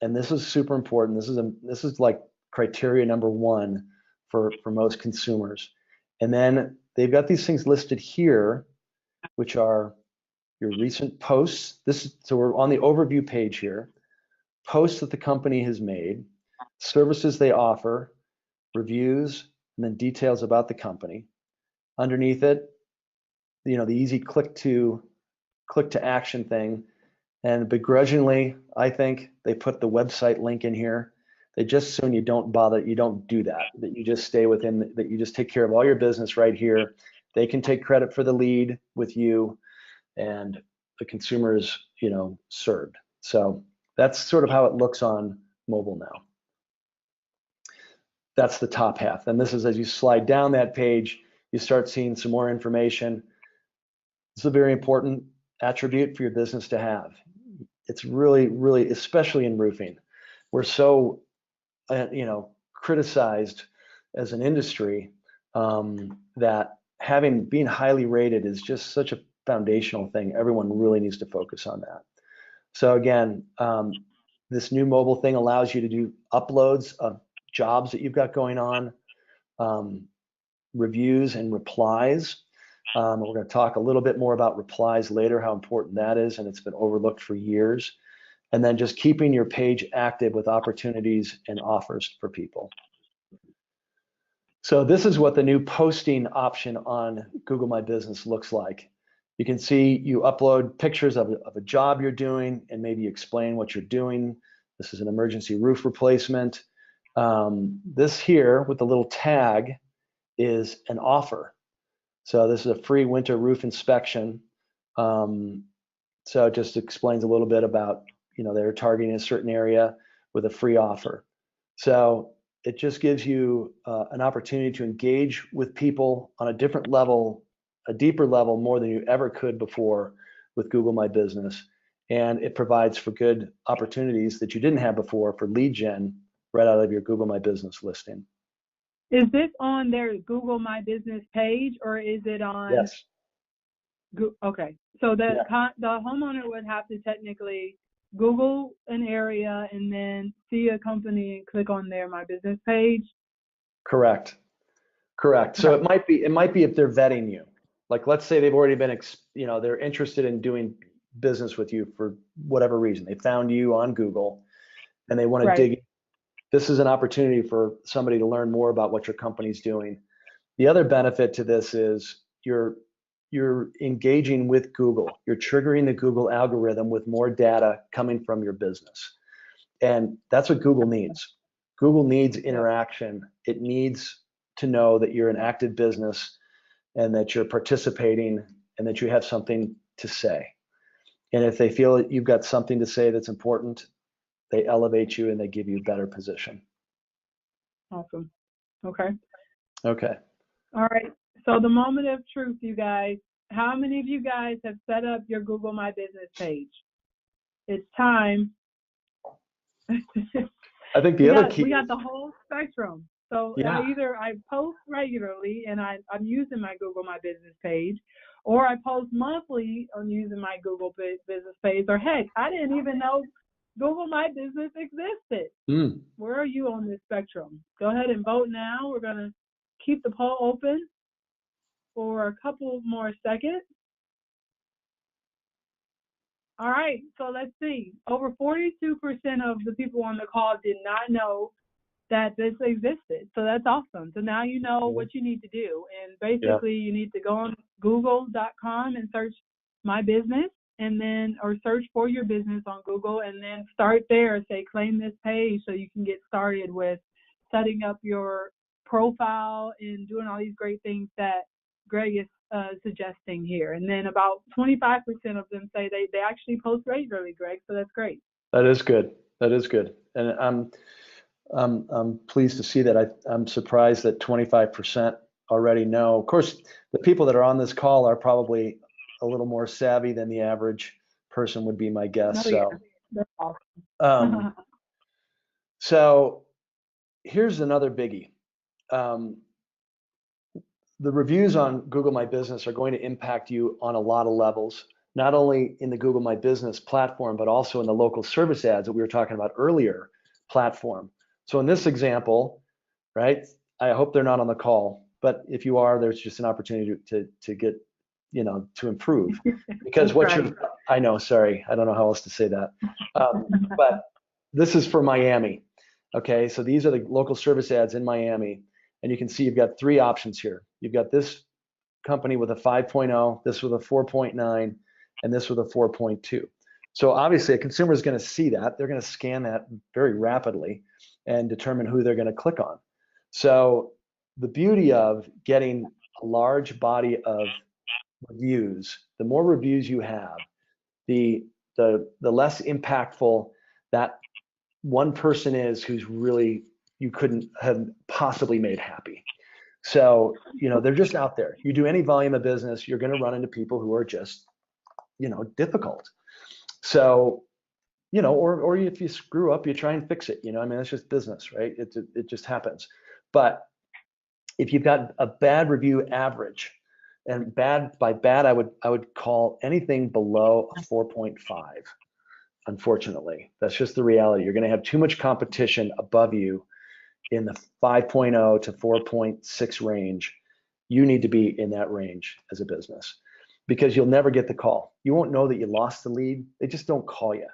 and this is super important. This is like criteria number one for most consumers. And then they've got these things listed here, which are your recent posts. So we're on the overview page here. Posts that the company has made, services they offer, reviews, and then details about the company. underneath it, the easy click to action thing. And begrudgingly, I think they put the website link in here. They just assume you don't do that, that you just stay within, that you just take care of all your business right here. They can take credit for the lead with you, and the consumer is, served. So that's sort of how it looks on mobile now. That's the top half. And this is, as you slide down that page, you start seeing some more information. This is a very important attribute for your business to have. It's really, really, especially in roofing, we're so, criticized as an industry, that being highly rated is just such a foundational thing. Everyone really needs to focus on that. So again, this new mobile thing allows you to do uploads of jobs that you've got going on, reviews and replies. We're going to talk a little bit more about replies later, how important that is, and it's been overlooked for years. And then just keeping your page active with opportunities and offers for people. So this is what the new posting option on Google My Business looks like. You can see you upload pictures of a job you're doing and maybe explain what you're doing. This is an emergency roof replacement. This here with the little tag is an offer. So this is a free winter roof inspection. So it just explains a little bit about, they're targeting a certain area with a free offer. So it just gives you an opportunity to engage with people on a different level, a deeper level, more than you ever could before with Google My Business. And it provides for good opportunities that you didn't have before for lead gen right out of your Google My Business listing. Is this on their Google My Business page, or is it on? Yes. Okay. So the homeowner would have to technically Google an area and then see a company and click on their My Business page. Correct. So it might be if they're vetting you. Like, let's say they've already been, they're interested in doing business with you for whatever reason. They found you on Google and they want to dig. This is an opportunity for somebody to learn more about what your company's doing. The other benefit to this is you're engaging with Google. You're triggering the Google algorithm with more data coming from your business. And that's what Google needs. Google needs interaction. It needs to know that you're an active business and that you're participating and that you have something to say. And if they feel that you've got something to say that's important, they elevate you and they give you a better position. Awesome. Okay. All right. So the moment of truth, you guys. How many of you guys have set up your Google My Business page? It's time. I think we got the whole spectrum. So either I post regularly and I'm using my Google My Business page, or I post monthly on using my Google Business page, or heck, I didn't even know Google My Business existed. Where are you on this spectrum? Go ahead and vote now. We're going to keep the poll open for a couple more seconds. All right, so let's see. Over 42% of the people on the call did not know that this existed. So that's awesome. So now you know what you need to do. And basically you need to go on google.com and search My Business, and then, or search for your business on Google, and then start there. Say, claim this page, so you can get started with setting up your profile and doing all these great things that Greg is suggesting here. And then about 25% of them say they actually post regularly, Greg. So that's great. That is good. And I'm pleased to see that. I'm surprised that 25% already know. Of course, the people that are on this call are probably a little more savvy than the average person would be, my guess. That's awesome. So here's another biggie. The reviews on Google My Business are going to impact you on a lot of levels, not only in the Google My Business platform, but also in the local service ads that we were talking about earlier platform. So in this example, right, I hope they're not on the call, but if you are, there's just an opportunity to get, to improve. Because I know, sorry, I don't know how else to say that. But this is for Miami. Okay, so these are the local service ads in Miami. And you can see you've got three options here. You've got this company with a 5.0, this with a 4.9, and this with a 4.2. So obviously a consumer is going to see that. They're going to scan that very rapidly and determine who they're going to click on. So the beauty of getting a large body of reviews, the more reviews you have, the less impactful that one person is who's really you couldn't have possibly made happy. So, they're just out there. You do any volume of business, you're going to run into people who are just, difficult. So, or if you screw up, you try and fix it. I mean, it's just business, right? It just happens. But if you've got a bad review average, and by bad, I would call anything below a 4.5. Unfortunately, that's just the reality. You're going to have too much competition above you in the 5.0 to 4.6 range. You need to be in that range as a business because you'll never get the call. You won't know that you lost the lead. They just don't call you.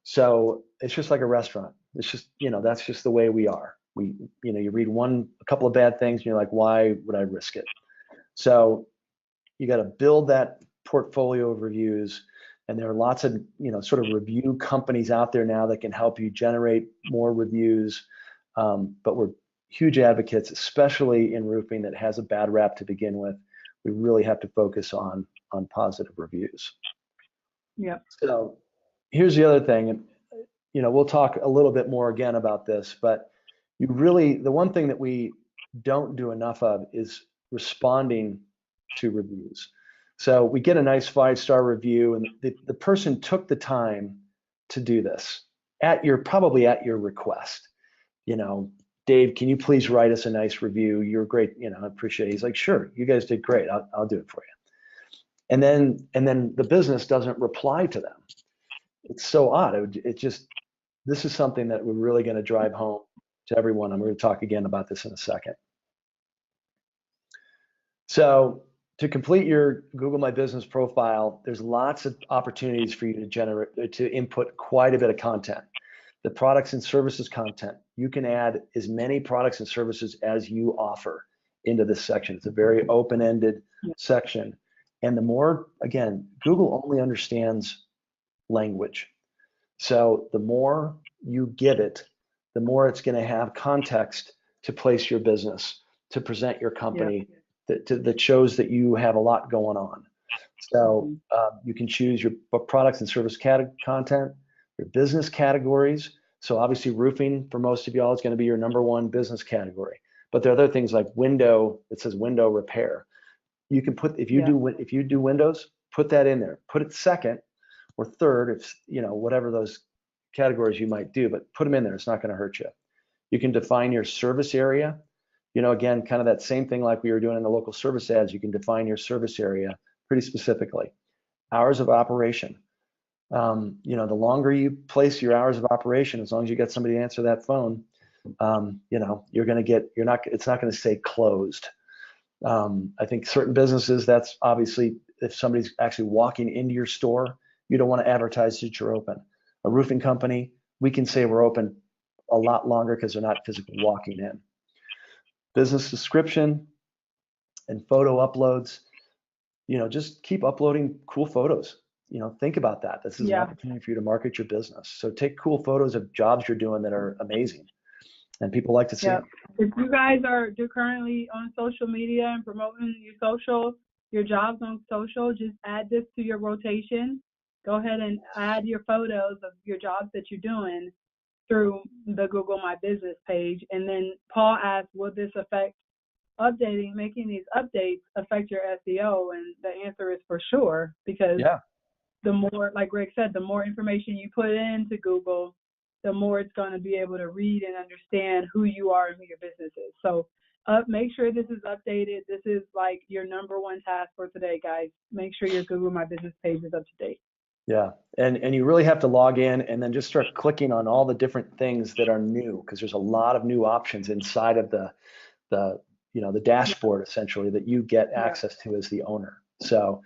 So it's just like a restaurant. It's just, that's just the way we are. You read a couple of bad things and you're like, why would I risk it? So you got to build that portfolio of reviews. And there are lots of, sort of review companies out there now that can help you generate more reviews. But we're huge advocates, especially in roofing that has a bad rap to begin with. We really have to focus on positive reviews. Yep. So here's the other thing, and we'll talk a little bit more again about this, but the one thing that we don't do enough of is responding to reviews. So we get a nice 5-star review, and the person took the time to do this probably at your request. Dave, can you please write us a nice review? You're great. I appreciate it. He's like, sure, you guys did great. I'll do it for you. And then the business doesn't reply to them. It's so odd. This is something that we're really going to drive home to everyone. I'm going to talk again about this in a second. So to complete your Google My Business profile, there's lots of opportunities for you to input quite a bit of content. The products and services content, you can add as many products and services as you offer into this section. It's a very open-ended section. And the more, again, Google only understands language. So the more you give it, the more it's going to have context to place your business, to present your company, that shows that you have a lot going on. So you can choose your products and service content, your business categories. So obviously roofing for most of y'all is going to be your number one business category. But there are other things like it says window repair. You can put, if you do windows, put that in there. Put it second or third, if whatever those categories you might do, but put them in there. It's not going to hurt you. You can define your service area. Again, kind of that same thing like we were doing in the local service ads. You can define your service area pretty specifically. Hours of operation. The longer you place your hours of operation, as long as you get somebody to answer that phone, it's not going to say closed. I think certain businesses, that's obviously if somebody's actually walking into your store, you don't want to advertise that you're open. A roofing company, we can say we're open a lot longer because they're not physically walking in. Business description and photo uploads, just keep uploading cool photos. Think about that. This is an opportunity for you to market your business. So take cool photos of jobs you're doing that are amazing and people like to see them. If you guys are currently on social media and promoting your jobs on social, just add this to your rotation. Go ahead and add your photos of your jobs that you're doing through the Google My Business page. And then Paul asked, will this making these updates affect your SEO? And the answer is for sure, because the more, like Greg said, the more information you put into Google, the more it's going to be able to read and understand who you are and who your business is. So make sure this is updated. This is like your number one task for today, guys. Make sure your Google My Business page is up to date. Yeah, and you really have to log in and then just start clicking on all the different things that are new, because there's a lot of new options inside of the dashboard essentially that you get access to as the owner. So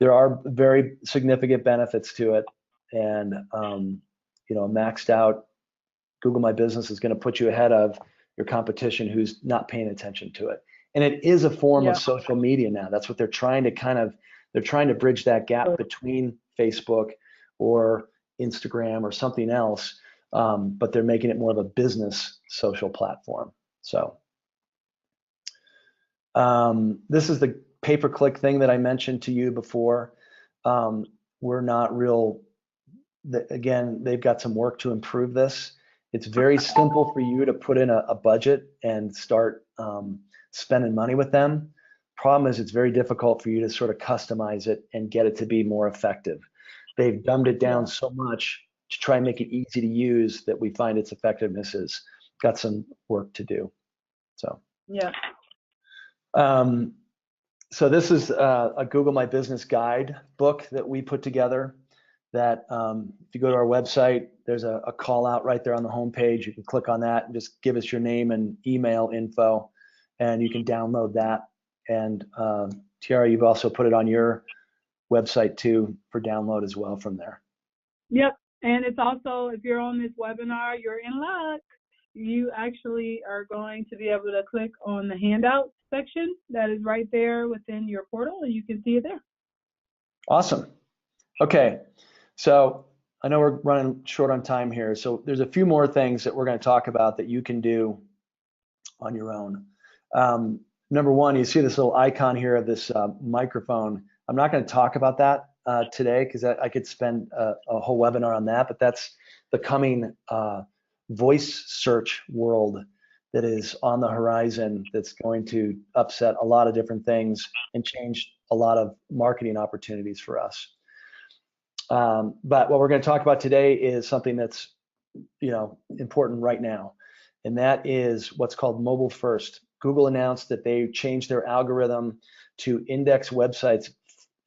there are very significant benefits to it, and maxed out Google My Business is going to put you ahead of your competition who's not paying attention to it. And it is a form of Yeah. social media now. That's what they're trying to they're trying to bridge that gap between Facebook or Instagram or something else, but they're making it more of a business social platform. So this is the pay-per-click thing that I mentioned to you before. We're not real, again, they've got some work to improve this. It's very simple for you to put in a budget and start spending money with them. Problem is, it's very difficult for you to sort of customize it and get it to be more effective. They've dumbed it down so much to try and make it easy to use that we find its effectiveness has got some work to do. So Yeah. So this is a Google My Business guide book that we put together that if you go to our website, there's a call out right there on the homepage. You can click on that and just give us your name and email info, and you can download that. And Tiara, you've also put it on your website too for download as well from there. Yep. And it's also, if you're on this webinar, you're in luck. You actually are going to be able to click on the handout section that is right there within your portal, and you can see it there. Awesome. Okay. So I know we're running short on time here. So there's a few more things that we're going to talk about that you can do on your own. Number one, you see this little icon here of this microphone. I'm not going to talk about that today because I could spend a whole webinar on that, but that's the coming voice search world that is on the horizon that's going to upset a lot of different things and change a lot of marketing opportunities for us. But what we're going to talk about today is something that's important right now, and that is what's called mobile first. Google announced that they changed their algorithm to index websites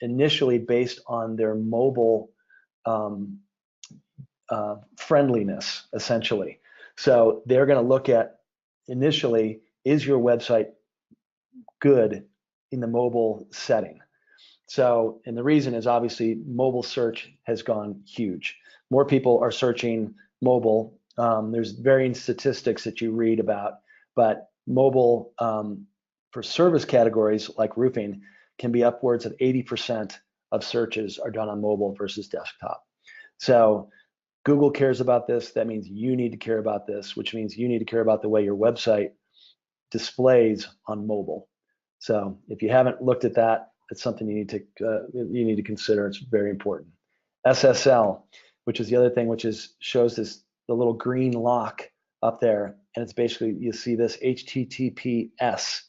initially based on their mobile friendliness, essentially. So they're going to look at initially, is your website good in the mobile setting? So, and the reason is obviously mobile search has gone huge. More people are searching mobile. There's varying statistics that you read about, but mobile for service categories like roofing can be upwards of 80% of searches are done on mobile versus desktop. So Google cares about this. That means you need to care about this, which means you need to care about the way your website displays on mobile. So if you haven't looked at that, it's something you need to consider. It's very important. SSL, which is the other thing, which shows the little green lock up there, and it's basically, you see this HTTPS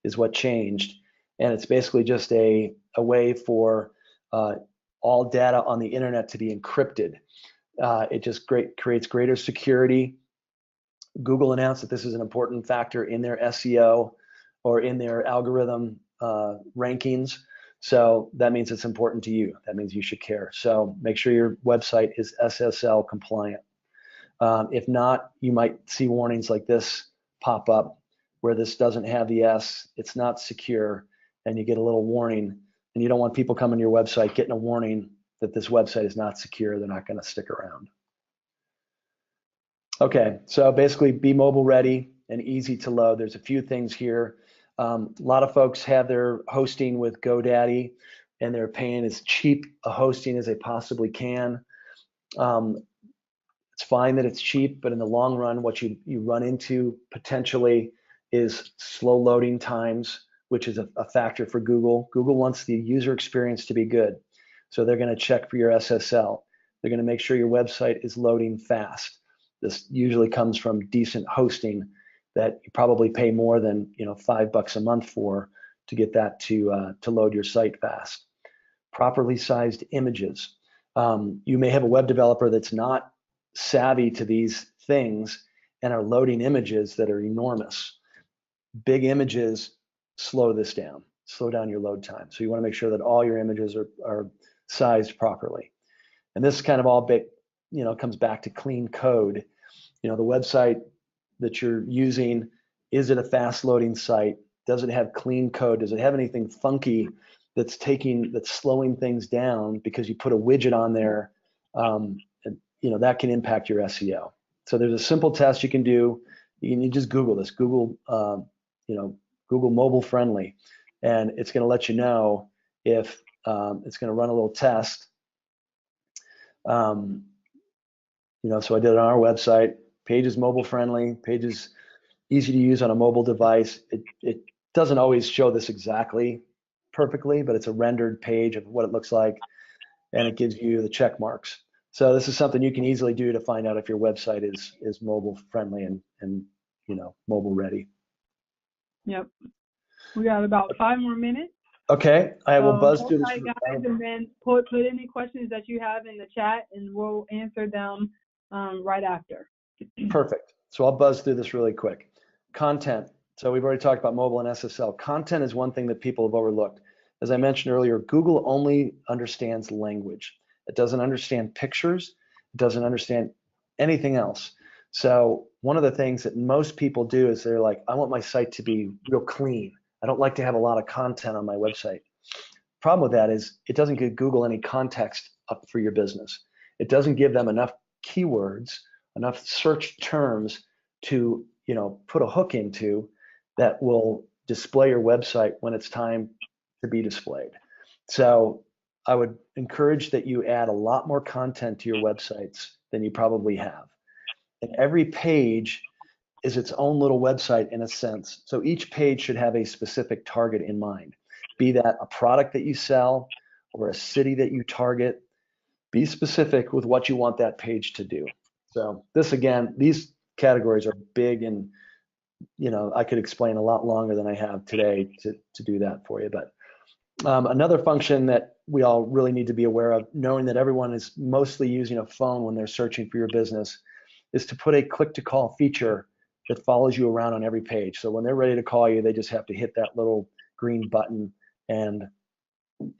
is what changed, and it's basically just a way for all data on the internet to be encrypted. It just creates greater security. Google announced that this is an important factor in their SEO or in their algorithm rankings. So that means it's important to you. That means you should care. So make sure your website is SSL compliant. If not, you might see warnings like this pop up where this doesn't have the S, it's not secure, and you get a little warning. And you don't want people coming to your website getting a warning that this website is not secure. They're not going to stick around. Okay, so basically be mobile ready and easy to load. There's a few things here. A lot of folks have their hosting with GoDaddy and they're paying as cheap a hosting as they possibly can. It's fine that it's cheap, but in the long run, what you run into potentially is slow loading times, which is a factor for Google. Google wants the user experience to be good. So they're going to check for your SSL. They're going to make sure your website is loading fast. This usually comes from decent hosting that you probably pay more than $5 a month for to get that to load your site fast. Properly sized images. You may have a web developer that's not savvy to these things and are loading images that are enormous. Big images slow this down, slow down your load time. So you want to make sure that all your images are sized properly. And this kind of all comes back to clean code. The website that you're using, is it a fast loading site? Does it have clean code? Does it have anything funky that's slowing things down because you put a widget on there? That can impact your SEO. So there's a simple test you can do. You just Google this. Google, Google mobile friendly, and it's going to let you know if it's going to run a little test. Um, so I did it on our website. Page is mobile friendly. Page is easy to use on a mobile device. It doesn't always show this exactly perfectly, but it's a rendered page of what it looks like, and it gives you the check marks. So this is something you can easily do to find out if your website is mobile friendly and mobile ready. Yep. We got about 5 more minutes. Okay, I will buzz Hold through this. tight, guys, and then put any questions that you have in the chat, and we'll answer them right after. Perfect. So I'll buzz through this really quick. Content. So we've already talked about mobile and SSL. Content is one thing that people have overlooked. As I mentioned earlier, Google only understands language. It doesn't understand pictures. It doesn't understand anything else. So one of the things that most people do is they're like, I want my site to be real clean. I don't like to have a lot of content on my website. Problem with that is it doesn't give Google any context up for your business. It doesn't give them enough keywords, enough search terms to put a hook into that will display your website when it's time to be displayed. So I would encourage that you add a lot more content to your websites than you probably have. And every page is its own little website in a sense. So each page should have a specific target in mind, be that a product that you sell or a city that you target. Be specific with what you want that page to do. So this, again, these categories are big, and I could explain a lot longer than I have today to do that for you. But another function that we all really need to be aware of, knowing that everyone is mostly using a phone when they're searching for your business, is to put a click-to-call feature that follows you around on every page. So when they're ready to call you, they just have to hit that little green button, and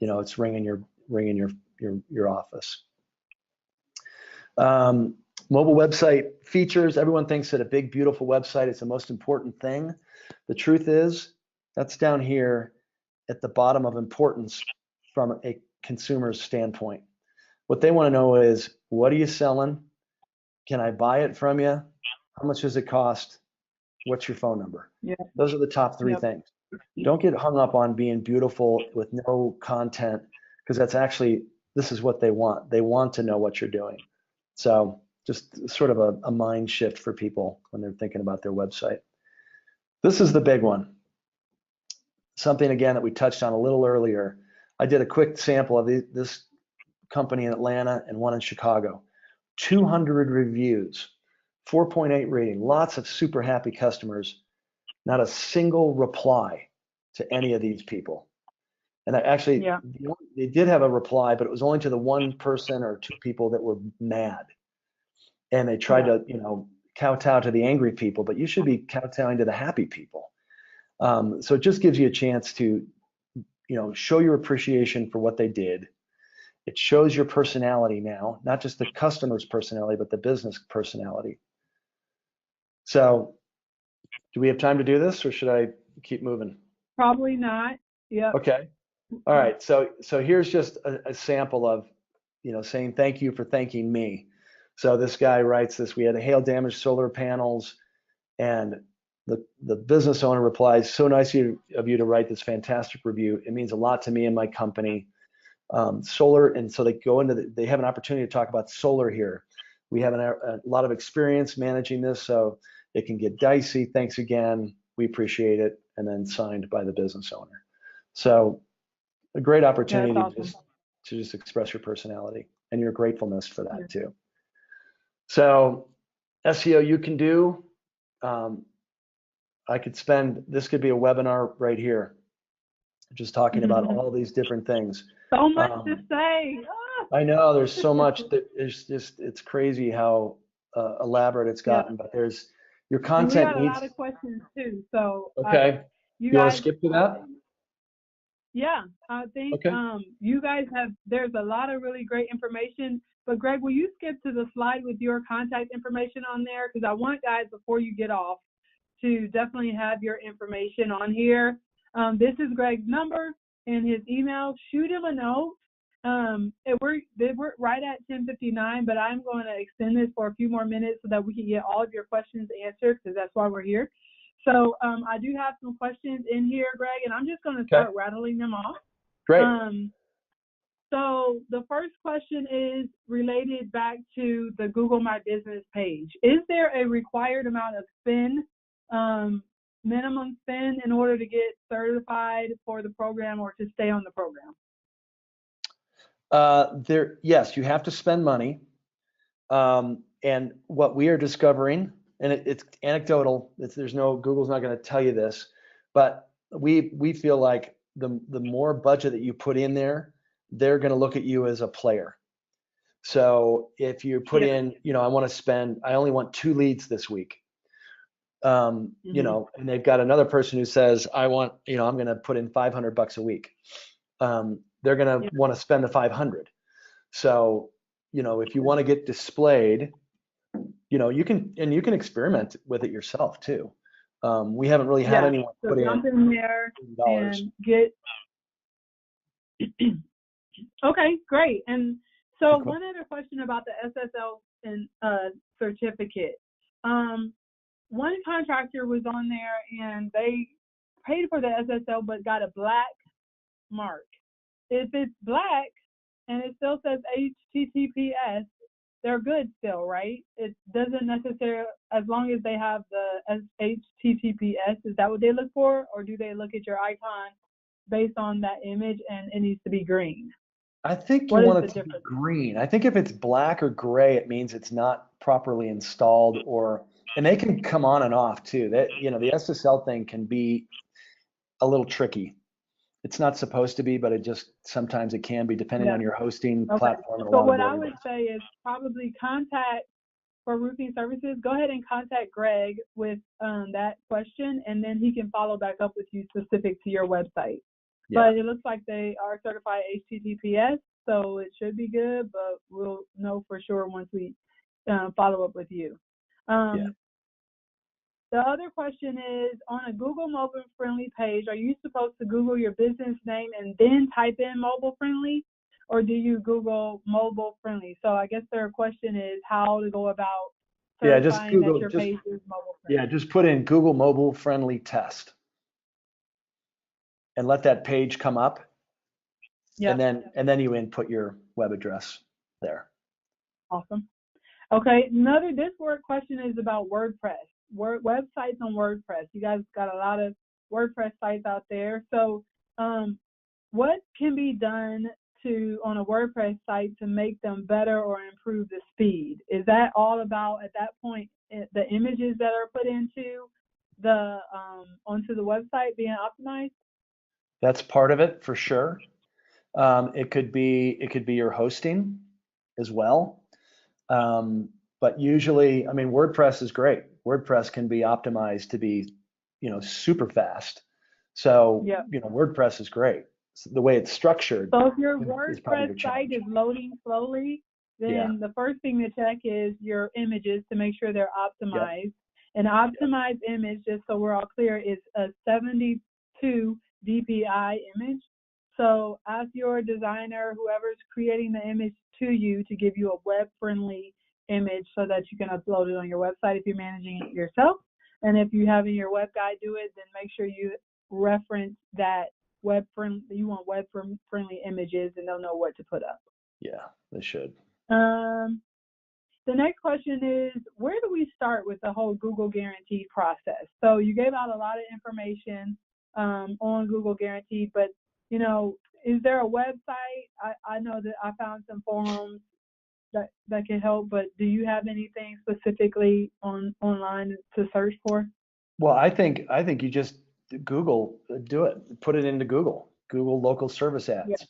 it's ringing your office. Mobile website features. Everyone thinks that a big, beautiful website is the most important thing. The truth is, that's down here at the bottom of importance from a consumer's standpoint. What they want to know is, what are you selling? Can I buy it from you? How much does it cost? What's your phone number? Yeah. Those are the top three things. Don't get hung up on being beautiful with no content, because this is what they want. They want to know what you're doing. So just sort of a mind shift for people when they're thinking about their website. This is the big one. Something, again, that we touched on a little earlier. I did a quick sample of this company in Atlanta and one in Chicago. 200 reviews, 4.8 rating, lots of super happy customers, not a single reply to any of these people. And they did have a reply, but it was only to the one person or two people that were mad. And they tried to, kowtow to the angry people, but you should be kowtowing to the happy people. So it just gives you a chance to, show your appreciation for what they did. It shows your personality now, not just the customer's personality, but the business personality. So do we have time to do this, or should I keep moving? Probably not. Yeah. Okay. All right. So here's just a sample of, saying thank you for thanking me. So this guy writes this: we had hail damaged solar panels, and the business owner replies, so nice of you to write this fantastic review. It means a lot to me and my company. Solar, and so they have an opportunity to talk about solar here. We have a lot of experience managing this, so it can get dicey. Thanks again. We appreciate it. And then signed by the business owner. So a great opportunity to just express your personality and your gratefulness for that too. So SEO you can do. This could be a webinar right here, just talking about all these different things. So much to say. I know there's so much that it's crazy how elaborate it's gotten, but there's your content. And we got a lot of questions too. So okay, you want to skip to that? Yeah, I think you guys there's a lot of really great information. But Greg, will you skip to the slide with your contact information on there? Because I want guys, before you get off, to definitely have your information on here. This is Greg's number and his email. Shoot him a note. We're right at 10:59, but I'm going to extend this for a few more minutes so that we can get all of your questions answered, because that's why we're here. So I do have some questions in here, Greg, and I'm just going to Okay. start rattling them off. Great. So the first question is related back to the Google My Business page. Is there a required amount of spend, minimum spend, in order to get certified for the program or to stay on the program? Yes, you have to spend money. And what we are discovering, and it's anecdotal, Google's not going to tell you this, but we feel like the more budget that you put in there, they're going to look at you as a player. So if you put in, I only want 2 leads this week. And they've got another person who says, I'm going to put in $500 a week. They're going to want to spend the 500. So, if you want to get displayed, you can experiment with it yourself too. We haven't really had anyone put jump in there and get. Okay, great. And so one other question about the SSL and certificate. One contractor was on there and they paid for the SSL but got a black mark. If it's black and it still says HTTPS, they're good still, right? It doesn't necessarily, as long as they have the HTTPS, is that what they look for? Or do they look at your icon based on that image and it needs to be green? I think you want it to be green. I think if it's black or gray, it means it's not properly installed, and they can come on and off too. That, the SSL thing can be a little tricky. It's not supposed to be, but sometimes it can be, depending on your hosting platform. So what I would say is probably contact for roofing services. Go ahead and contact Greg with that question, and then he can follow back up with you specific to your website. Yeah. But it looks like they are certified HTTPS, so it should be good, but we'll know for sure once we follow up with you. The other question is, on a Google mobile friendly page, are you supposed to Google your business name and then type in mobile friendly, or do you Google mobile friendly? So I guess their question is how to go about certifying that your page is mobile friendly. Yeah, just put in Google mobile friendly test and let that page come up. And then you input your web address there. Awesome. Okay, this word question is about WordPress. Websites on WordPress. You guys got a lot of WordPress sites out there. So what can be done on a WordPress site to make them better or improve the speed? Is that all about, at that point, the images that are put into onto the website being optimized? That's part of it for sure. It could be your hosting as well. But usually, WordPress is great. WordPress can be optimized to be, super fast. So, WordPress is great. So the way it's structured. So if your WordPress site is loading slowly, then the first thing to check is your images to make sure they're optimized. An optimized image, just so we're all clear, is a 72 dpi image. So ask your designer, whoever's creating the image to you, to give you a web-friendly image so that you can upload it on your website if you're managing it yourself. And if you're having your web guy do it, then make sure you reference that you want web-friendly images, and they'll know what to put up. Yeah, they should. The next question is, where do we start with the whole Google Guaranteed process? So you gave out a lot of information on Google Guaranteed, but is there a website? I know that I found some forums that can help, but do you have anything specifically online to search for? Well, I think you just Google, do it. Put it into Google local service ads.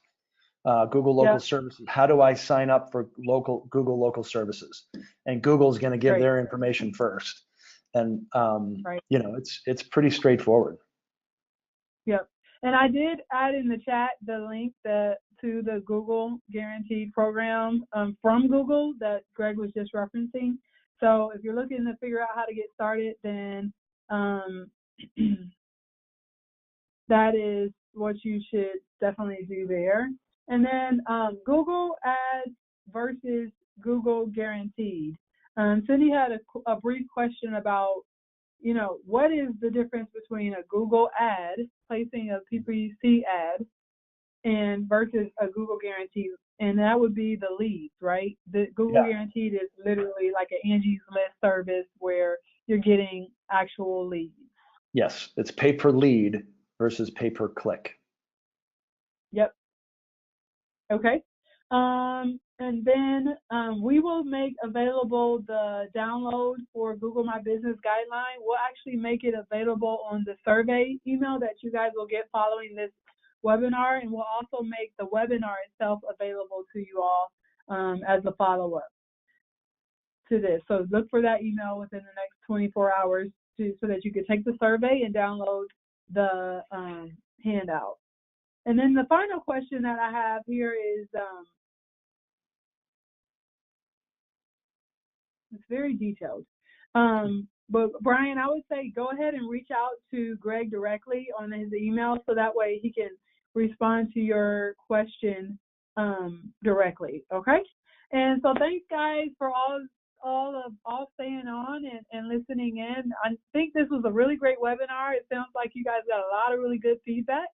Google local services. How do I sign up for Google local services? And Google's going to give their information first. And it's pretty straightforward. Yep. And I did add in the chat the link to the Google Guaranteed program from Google that Greg was just referencing. So if you're looking to figure out how to get started, then that is what you should definitely do there. And then Google Ads versus Google Guaranteed. Cindy had a brief question about what is the difference between a Google ad, placing a PPC ad, and versus a Google Guaranteed? And that would be the leads, right? The Google Guaranteed is literally like an Angie's List service where you're getting actual leads. Yes, it's pay per lead versus pay per click. Yep. Okay. And then we will make available the download for Google My Business Guideline. We'll actually make it available on the survey email that you guys will get following this webinar, and we'll also make the webinar itself available to you all as a follow-up to this. So look for that email within the next 24 hours so that you can take the survey and download the handout. And then the final question that I have here is, it's very detailed. But Brian, I would say go ahead and reach out to Greg directly on his email so that way he can respond to your question directly. Okay? And so thanks guys for all staying on and listening in. I think this was a really great webinar. It sounds like you guys got a lot of really good feedback.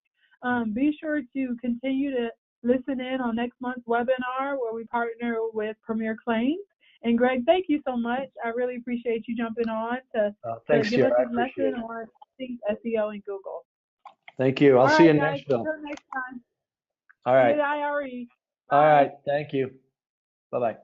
Be sure to continue to listen in on next month's webinar where we partner with Premier Claims. And Greg, thank you so much. I really appreciate you jumping on to give us a lesson on SEO in Google. Thank you. I'll see you in Nashville. Until next time. All right. Good IRE. All right. Thank you. Bye-bye.